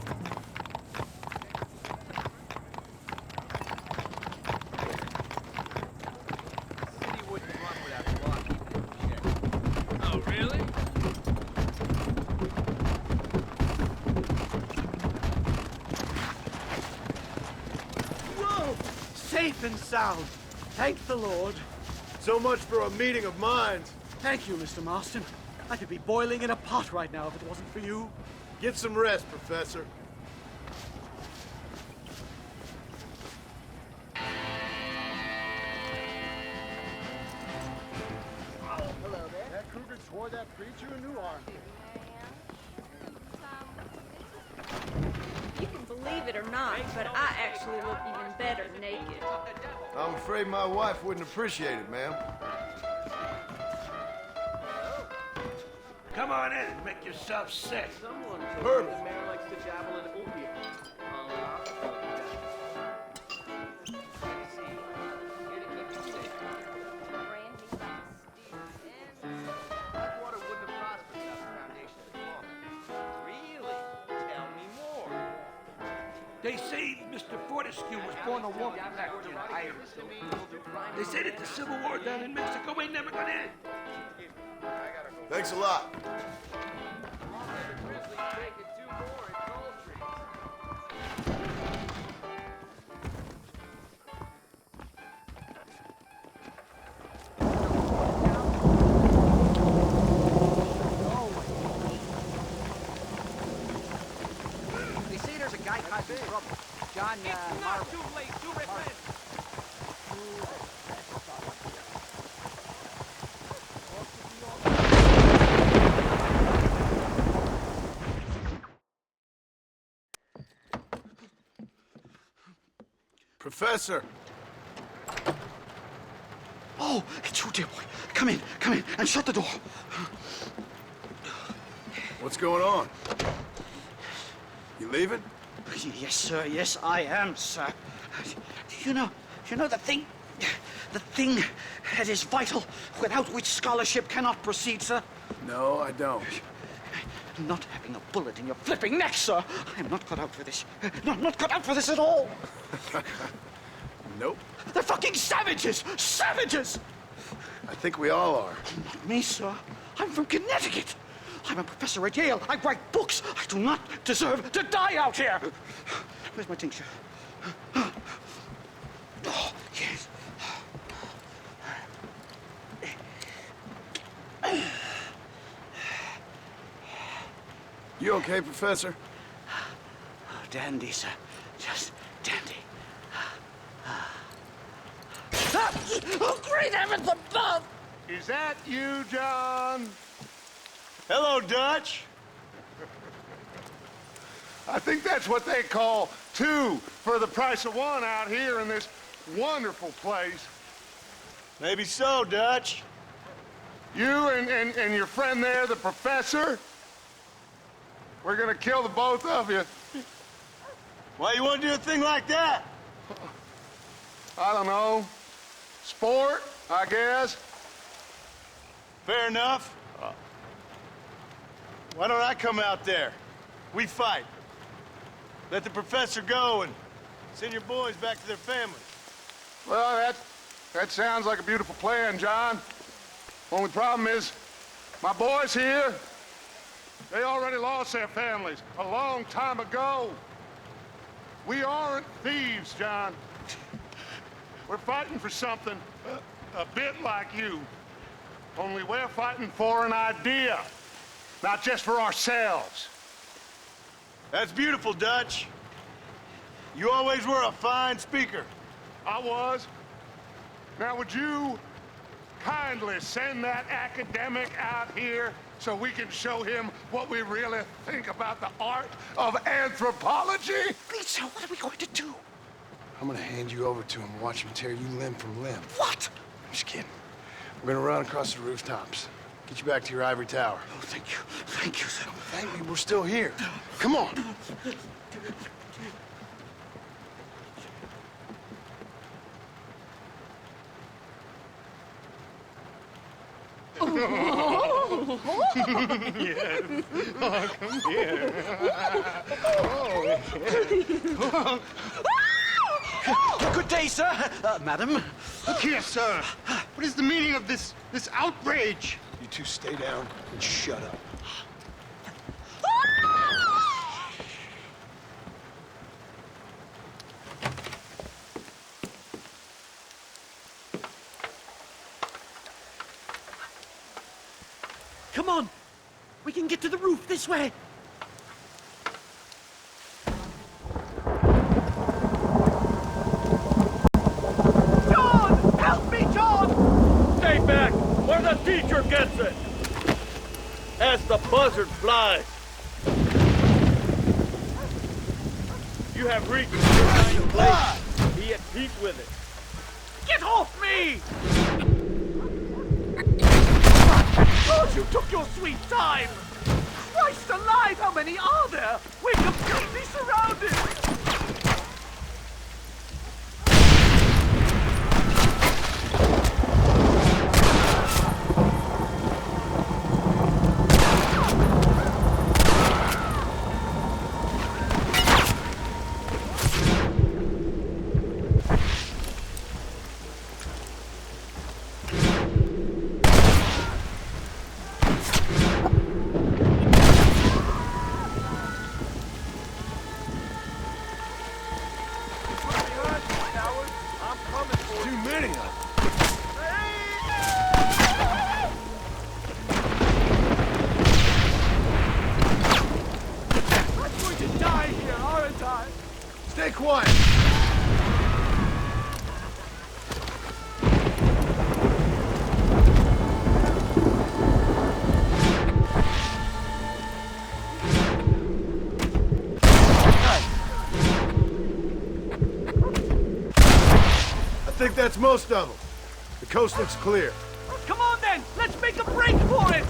City wouldn't run without the law keeping it in check. Oh, really? Whoa! Safe and sound. Thank the Lord. So much for a meeting of minds. Thank you, Mr. Marston. I could be boiling in a pot right now if it wasn't for you. Get some rest, Professor. That cougar tore that preacher a new arm. You can believe it or not, but I actually look even better naked. I'm afraid my wife wouldn't appreciate it, ma'am. Come on in and make yourself sick. Herbie. mayor likes to dabble in opium. Blackwater wouldn't have prospered without the foundation of the colony. Really? Tell me more. They say Mr. Fortescue was born a woman back in Ireland. They say that the Civil War down in Mexico ain't never gonna end. Thanks a lot. They say there's a guy causing trouble. John, It's not too late to repent. Professor! Oh, it's you, dear boy. Come in, and shut the door. What's going on? You leaving? Yes, sir. Yes, I am, sir. You know the thing that is vital, without which scholarship cannot proceed, sir? No, I don't. Not having a bullet in your flipping neck, sir. I'm not cut out for this. No, I'm not cut out for this at all. Nope. They're fucking savages! Savages! I think we all are. Not me, sir. I'm from Connecticut. I'm a professor at Yale. I write books. I do not deserve to die out here. Where's my tincture? Oh, yes. You okay, Professor? Oh, dandy, sir. Just dandy. Oh, great heavens above! Is that you, John? Hello, Dutch. I think that's what they call two for the price of one out here in this wonderful place. Maybe so, Dutch. You and your friend there, the professor, we're gonna kill the both of you. Why you want to do a thing like that? I don't know. Sport, I guess. Fair enough. Why don't I come out there? We fight. Let the professor go and send your boys back to their families. Well, that sounds like a beautiful plan, John. Only problem is, my boys here, they already lost their families a long time ago. We aren't thieves, John. We're fighting for something a bit like you. Only we're fighting for an idea, not just for ourselves. That's beautiful, Dutch. You always were a fine speaker. I was. Now, would you kindly send that academic out here so we can show him what we really think about the art of anthropology? Please, sir, what are we going to do? I'm gonna hand you over to him and watch him tear you limb from limb. What? I'm just kidding. We're gonna run across the rooftops. Get you back to your ivory tower. Oh, thank you. Thank you, sir. Thank me, we're still here. Come on. Good day, sir. Madam. Look here, sir. What is the meaning of this outrage? You two stay down and shut up. Come on. We can get to the roof this way. John! Help me, John! Stay back, where the teacher gets it! As the buzzard flies. You have reached your kind of place. Be at peace with it. Get off me! Oh, you took your sweet time! Christ alive, how many are there? We're completely surrounded! like that's most of them. The coast looks clear. Come on then, let's make a break for it!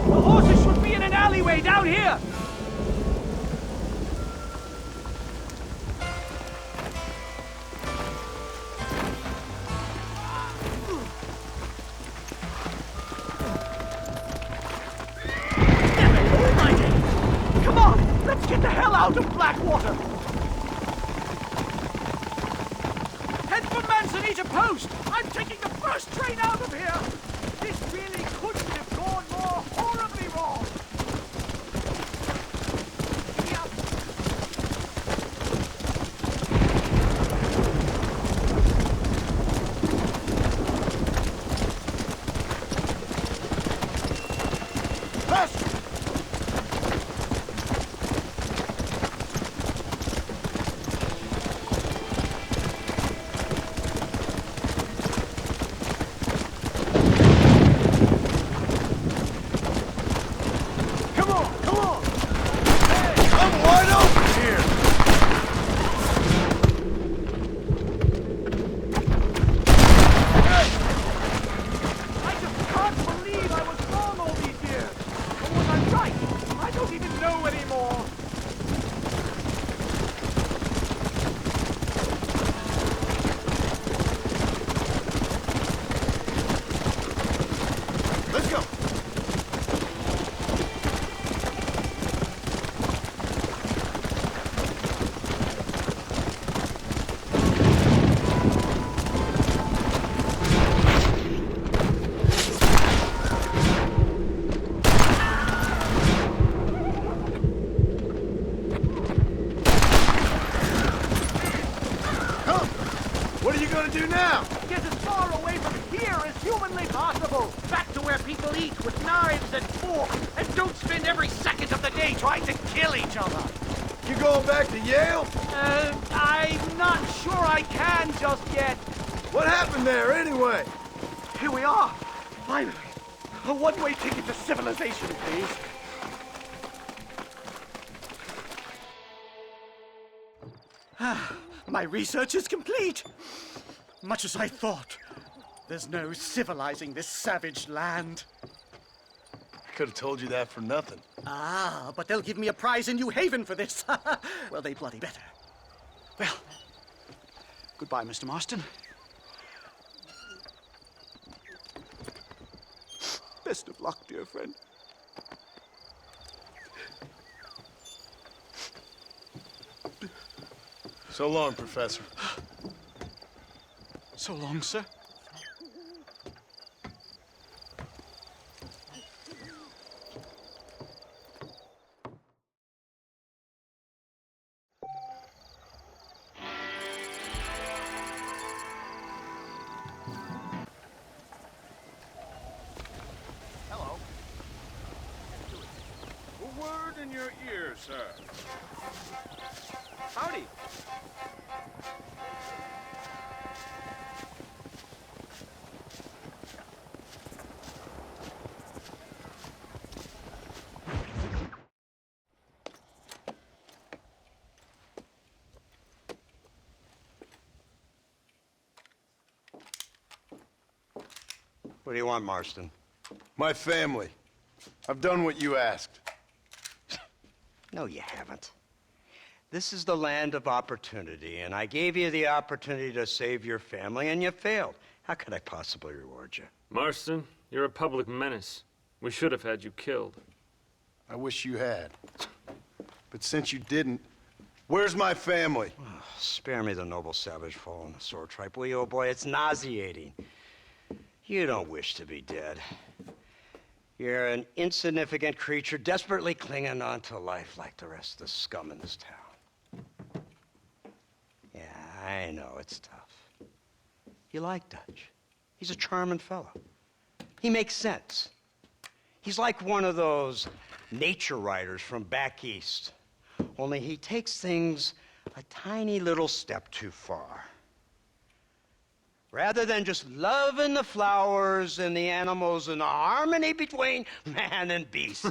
The horses should be in an alleyway down here! Come on, let's get the hell out of Blackwater! Head for Manzanita Post! I'm taking the first train out of here! This really couldn't have gone more horribly wrong! I'm not sure I can just yet. What happened there, anyway? Here we are. Finally. A one-way ticket to civilization, please. My research is complete. Much as I thought. There's no civilizing this savage land. I could have told you that for nothing. Ah, but they'll give me a prize in New Haven for this. Well, they bloody better. Well, goodbye, Mr. Marston. Best of luck, dear friend. So long, Professor. So long, sir. Hello. A word in your ear, sir. Howdy. What do you want, Marston? My family. I've done what you asked. No, you haven't. This is the land of opportunity, and I gave you the opportunity to save your family, and you failed. How could I possibly reward you? Marston, you're a public menace. We should have had you killed. I wish you had. But since you didn't, where's my family? Oh, spare me the noble savage fall on the sword tripe, will you, old boy? It's nauseating. You don't wish to be dead. You're an insignificant creature desperately clinging on to life like the rest of the scum in this town. Yeah, I know, it's tough. You like Dutch. He's a charming fellow. He makes sense. He's like one of those nature writers from back east. Only he takes things a tiny little step too far. Rather than just loving the flowers and the animals and the harmony between man and beast,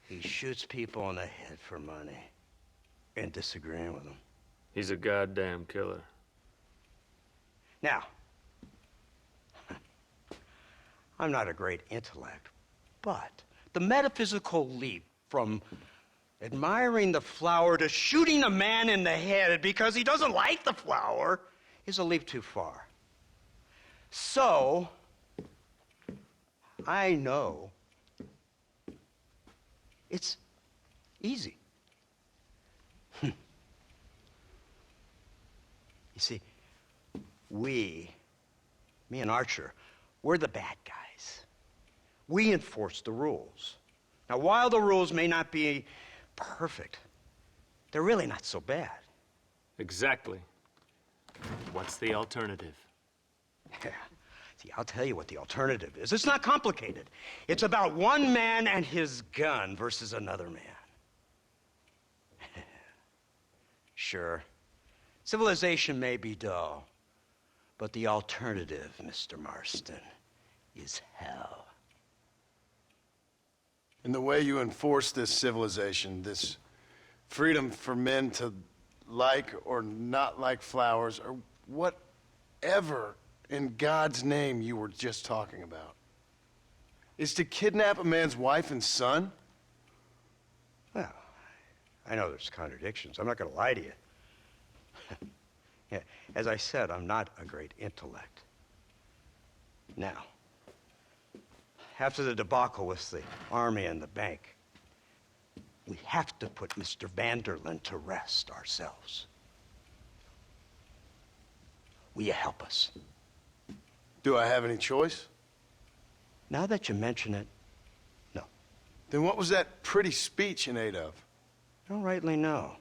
he shoots people in the head for money. in disagreeing with him. He's a goddamn killer. Now, I'm not a great intellect, but the metaphysical leap from admiring the flower to shooting a man in the head because he doesn't like the flower is a leap too far. So, I know it's easy. You see, me and Archer, we're the bad guys. We enforce the rules. Now, while the rules may not be perfect, they're really not so bad. Exactly. What's the alternative? Yeah. See, I'll tell you what the alternative is. It's not complicated. It's about one man and his gun versus another man. Sure, civilization may be dull, but the alternative, Mr. Marston, is hell. And the way you enforce this civilization, this freedom for men to like or not like flowers, or whatever in God's name you were just talking about, is to kidnap a man's wife and son? Well, I know there's contradictions. I'm not going to lie to you. Yeah, as I said, I'm not a great intellect. Now, after the debacle with the army and the bank, we have to put Mr. Vanderlyn to rest ourselves. Will you help us? Do I have any choice? Now that you mention it, no. Then what was that pretty speech in aid of? I don't rightly know,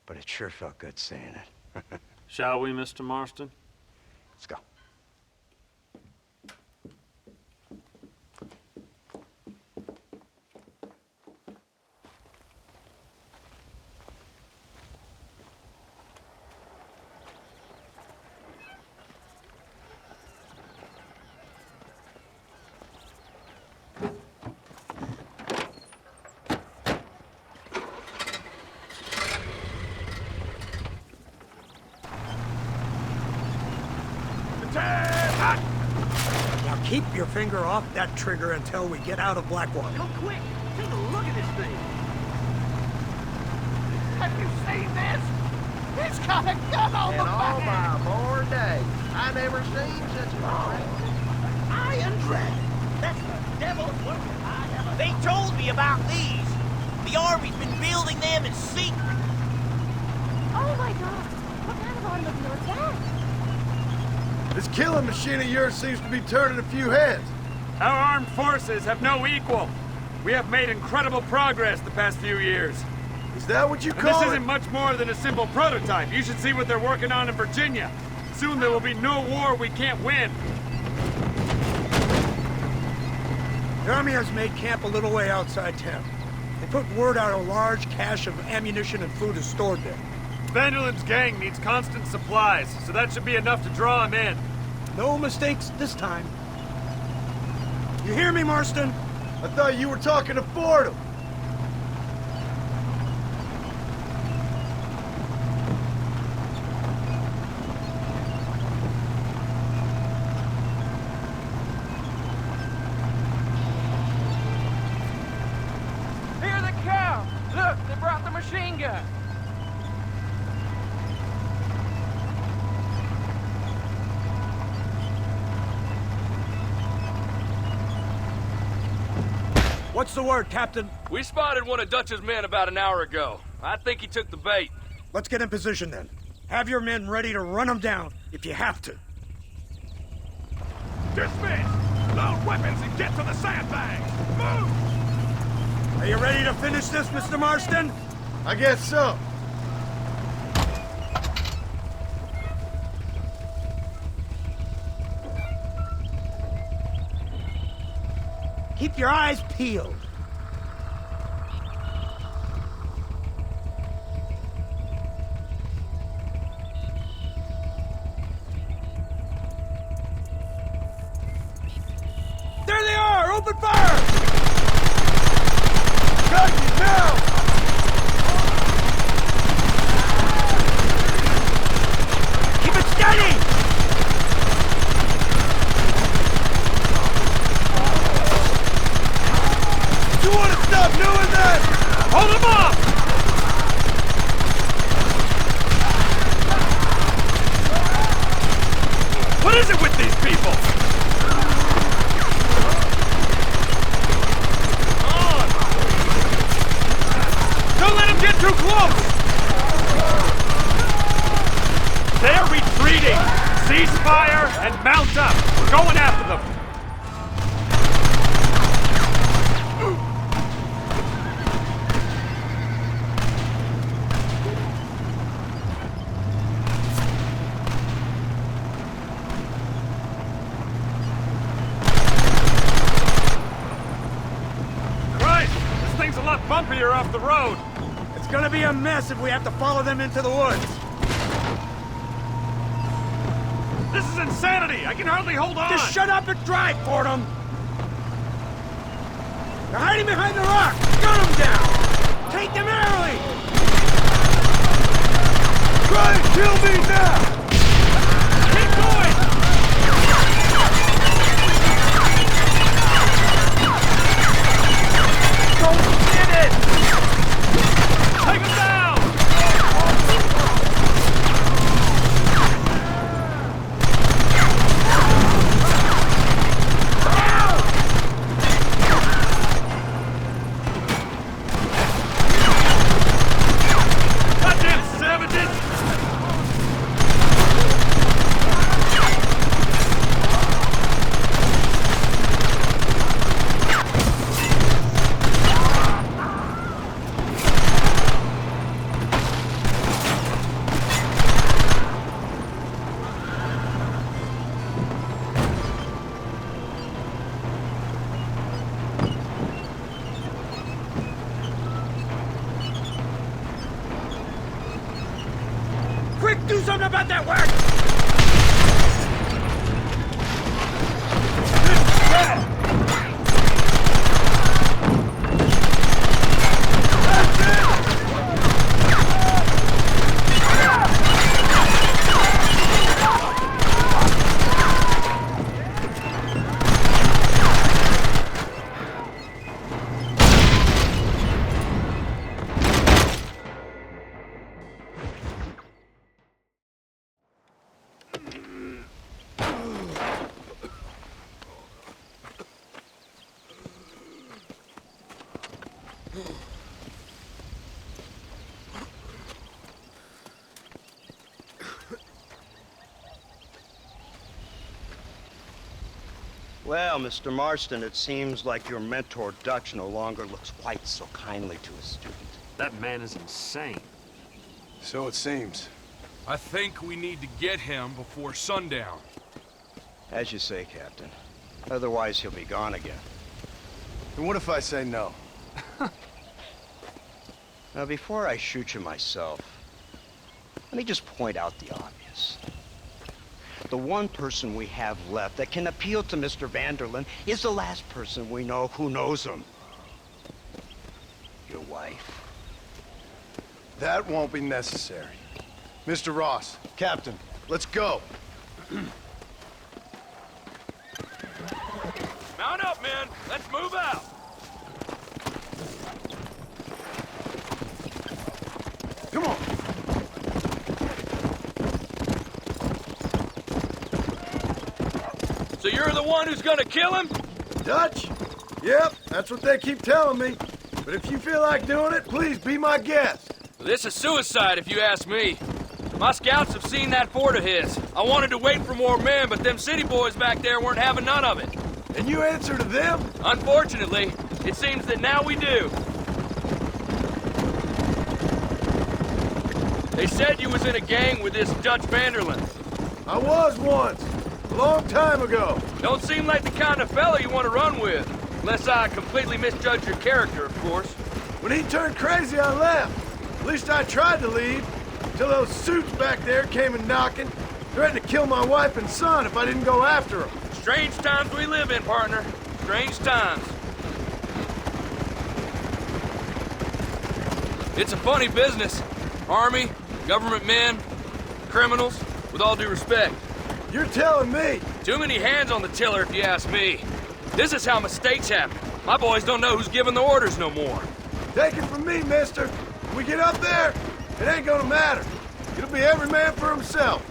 but it sure felt good saying it. Shall we, Mr. Marston? Let's go. Now keep your finger off that trigger until we get out of Blackwater. Come quick! Take a look at this thing! Have you seen this? It's got a gun on the back! my born day, I never seen such a Iron Dragon! That's the devil's work if I ever... They told me about these! The Army's been building them in secret! Oh my god! What kind of automobile is that? This killing machine of yours seems to be turning a few heads. Our armed forces have no equal. We have made incredible progress the past few years. Is that what you And call this it? isn't much more than a simple prototype. You should see what they're working on in Virginia. Soon there will be no war we can't win. The Army has made camp a little way outside town. They put word out a large cache of ammunition and food is stored there. Vanderlyn's gang needs constant supplies, so that should be enough to draw him in. No mistakes this time. You hear me, Marston? I thought you were talking to Fordham. Here they come! Look, they brought the machine gun! What's the word, Captain? We spotted one of Dutch's men about an hour ago. I think he took the bait. Let's get in position then. Have your men ready to run them down if you have to. Dismiss! Load weapons and get to the sandbags! Move! Are you ready to finish this, Mr. Marston? I guess so. Keep your eyes peeled. There they are! Open fire! Got you now! is it with these people? On! Don't let them get too close! They're retreating! Cease fire and mount up! We're going after them! Bumpier off the road. It's gonna be a mess if we have to follow them into the woods. This is insanity! I can hardly hold on! Just shut up and drive, Fordham! They're hiding behind the rock! Gun them down! Take them early! Try and kill me now! Keep going! Take him down! Goddamn savages! Quick, do something about that work! Well, Mr. Marston, it seems like your mentor Dutch no longer looks quite so kindly to his student. That man is insane. So it seems. I think we need to get him before sundown. As you say, Captain. Otherwise, he'll be gone again. And what if I say no? Now, before I shoot you myself, let me just point out the obvious. The one person we have left that can appeal to Mr. Vanderlyn is the last person we know who knows him. Your wife. That won't be necessary. Mr. Ross, Captain, let's go. Mount up, men! Let's move out! Come on. So you're the one who's gonna kill him? Dutch? Yep, that's what they keep telling me. But if you feel like doing it, please be my guest. This is suicide, if you ask me. My scouts have seen that fort of his. I wanted to wait for more men, but them city boys back there weren't having none of it. And you answer to them? Unfortunately, it seems that now we do. They said you was in a gang with this Dutch Vanderlyn. I was once. A long time ago. Don't seem like the kind of fella you want to run with. Unless I completely misjudge your character, of course. When he turned crazy, I left. At least I tried to leave. Till those suits back there came and knocking. Threatened to kill my wife and son if I didn't go after them. Strange times we live in, partner. Strange times. It's a funny business. Army, government men, criminals, with all due respect. You're telling me? Too many hands on the tiller, if you ask me. This is how mistakes happen. My boys don't know who's giving the orders no more. Take it from me, mister. When we get up there, it ain't gonna matter. It'll be every man for himself.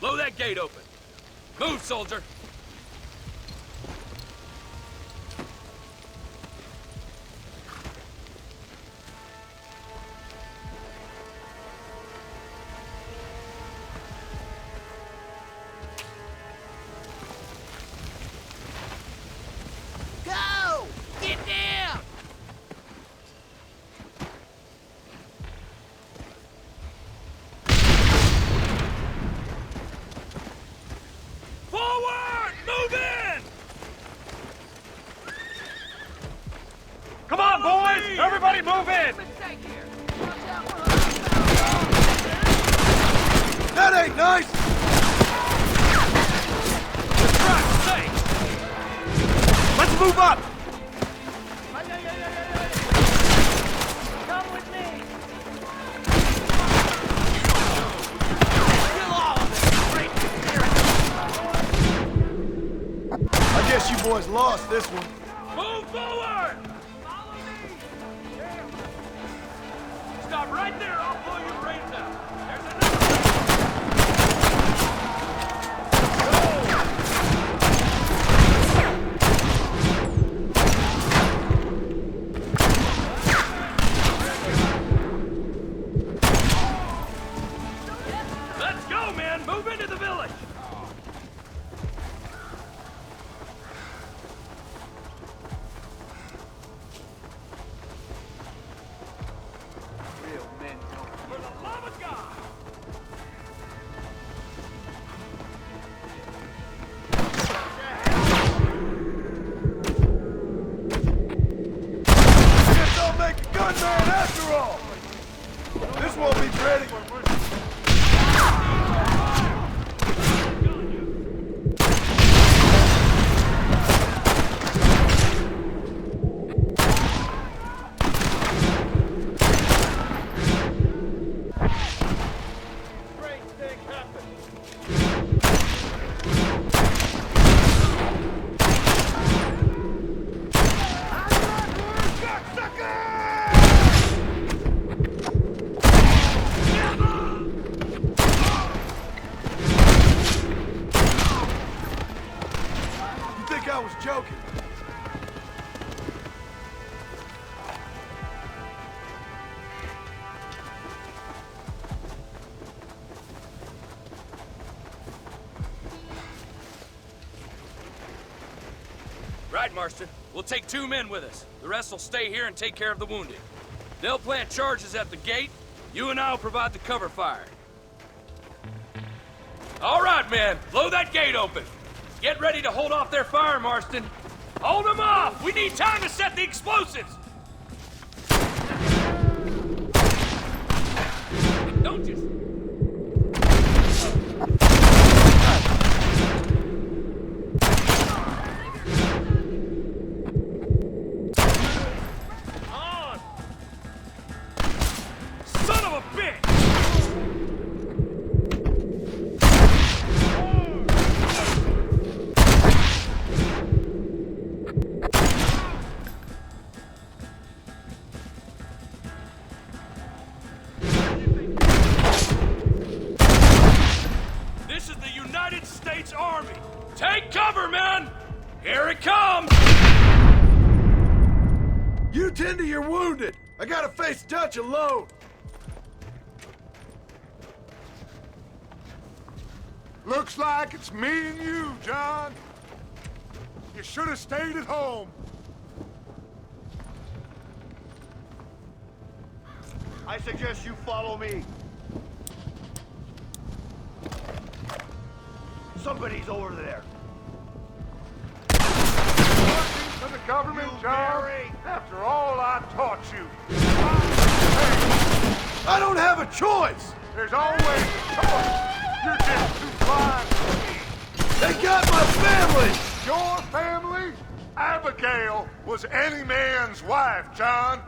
Blow that gate open. Move, soldier. Go! Get down! Forward! Move in! Come on, boys! Everybody move in! That ain't nice! Let's move up! Come with me. I guess you boys lost this one. Move forward! Stop right there, I'll blow your brains out. There's another. Let's go, man! Move into the village! Real men don't. For the love of God! Guess I'll make a gunman after all! This won't be pretty. You think I was joking? Right, Marston. We'll take 2 men with us. The rest will stay here and take care of the wounded. They'll plant charges at the gate. You and I'll provide the cover fire. All right, men. Blow that gate open. Get ready to hold off their fire, Marston. Hold them off! We need time to set the explosives! Don't just... On! Son of a bitch! This is the United States Army. Take cover, men! Here it comes! You tend to your wounded. I gotta face Dutch alone. Looks like it's me and you, John. You should have stayed at home. I suggest you follow me. Somebody's over there. Working for the government, John. After all I taught you. I don't have a choice. There's always a choice. You're just too blind for me. They got my family. Your family? Abigail was any man's wife, John.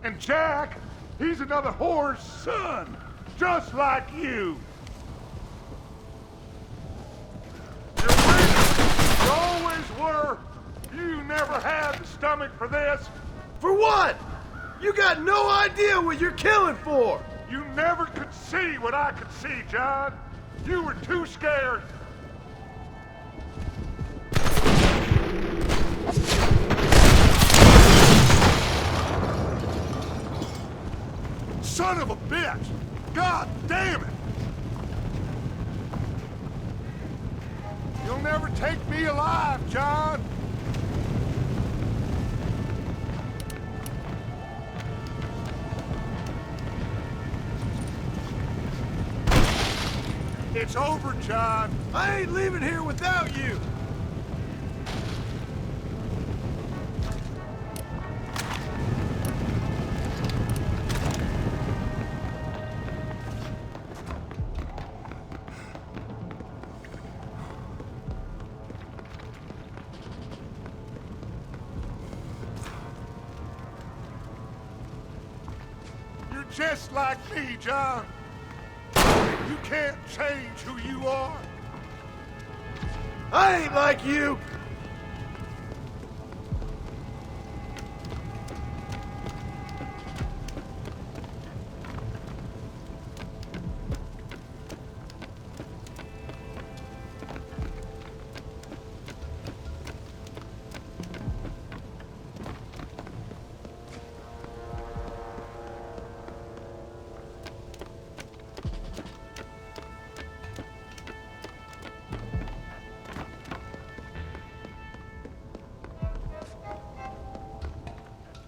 And Jack, he's another whore's son, just like you. You're weak. You always were. You never had the stomach for this. For what? You got no idea what you're killing for. You never could see what I could see, John. You were too scared. Son of a bitch! God damn it! You'll never take me alive, John! It's over, John. I ain't leaving here without you. You're just like me, John. You can't change who you are. I ain't like you.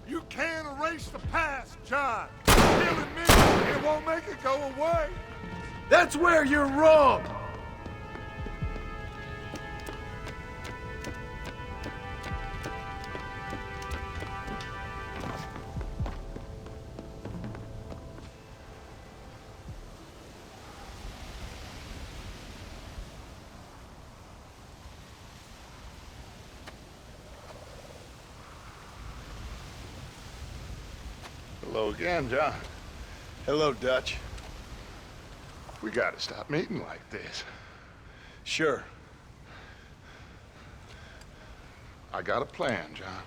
You can't erase the past, John. Killing me, it won't make it go away. That's where you're wrong. Hello again, John. Hello, Dutch. We gotta stop meeting like this. Sure. I got a plan, John.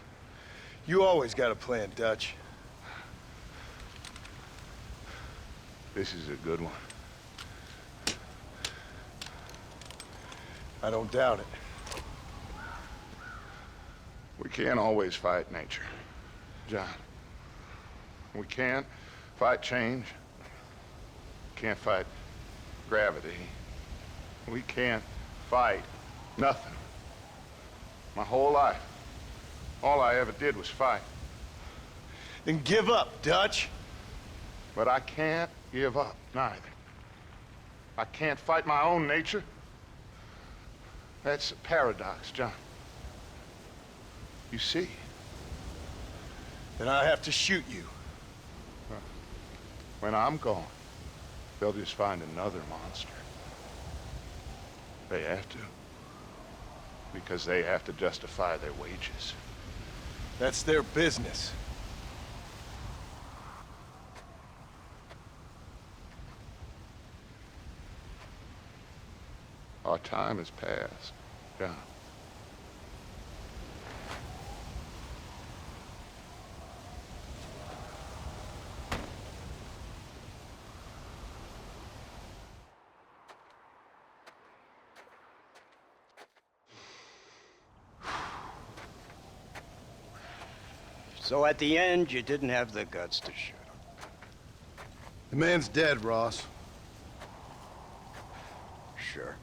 You always got a plan, Dutch. This is a good one. I don't doubt it. We can't always fight nature, John. We can't fight change. Can't fight gravity. We can't fight nothing. My whole life, all I ever did was fight. Then give up, Dutch. But I can't give up, neither. I can't fight my own nature. That's a paradox, John. You see? Then I have to shoot you. When I'm gone, they'll just find another monster. They have to. Because they have to justify their wages. That's their business. Our time has passed, John. So at the end, you didn't have the guts to shoot him. The man's dead, Ross. Sure.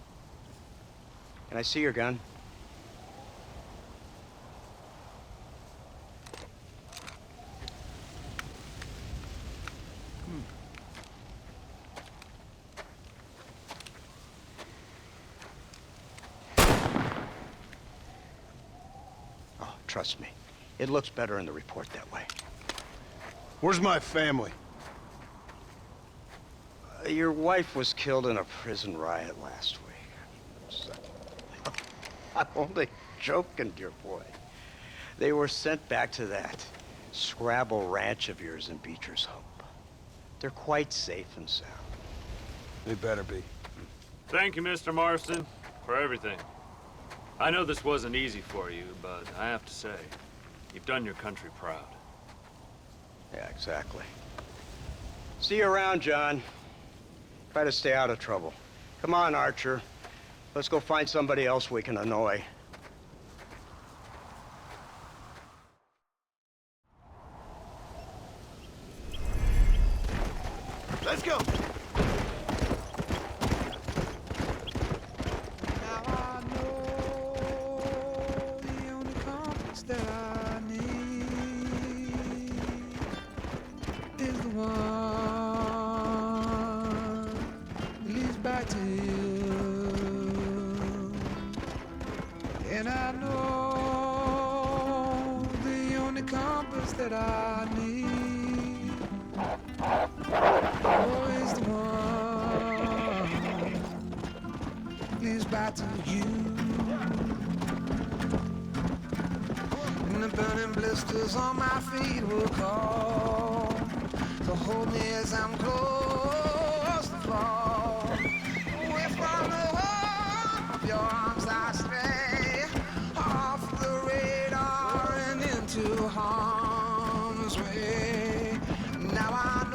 Can I see your gun? Oh, trust me. It looks better in the report that way. Where's my family? Your wife was killed in a prison riot last week. So, I'm only joking, dear boy. They were sent back to that Scrabble ranch of yours in Beecher's Hope. They're quite safe and sound. They better be. Thank you, Mr. Marston, for everything. I know this wasn't easy for you, but I have to say, you've done your country proud. Yeah, exactly. See you around, John. Try to stay out of trouble. Come on, Archer. Let's go find somebody else we can annoy. Let's go! Now I know the only compass that I need is the one that leads back to you. And I know the only compass that I need is the one leads back to you. And the burning blisters on my feet will call to hold me as I'm close to fall. Away from the warmth of your arms I stray, off the radar and into harm's way. Now I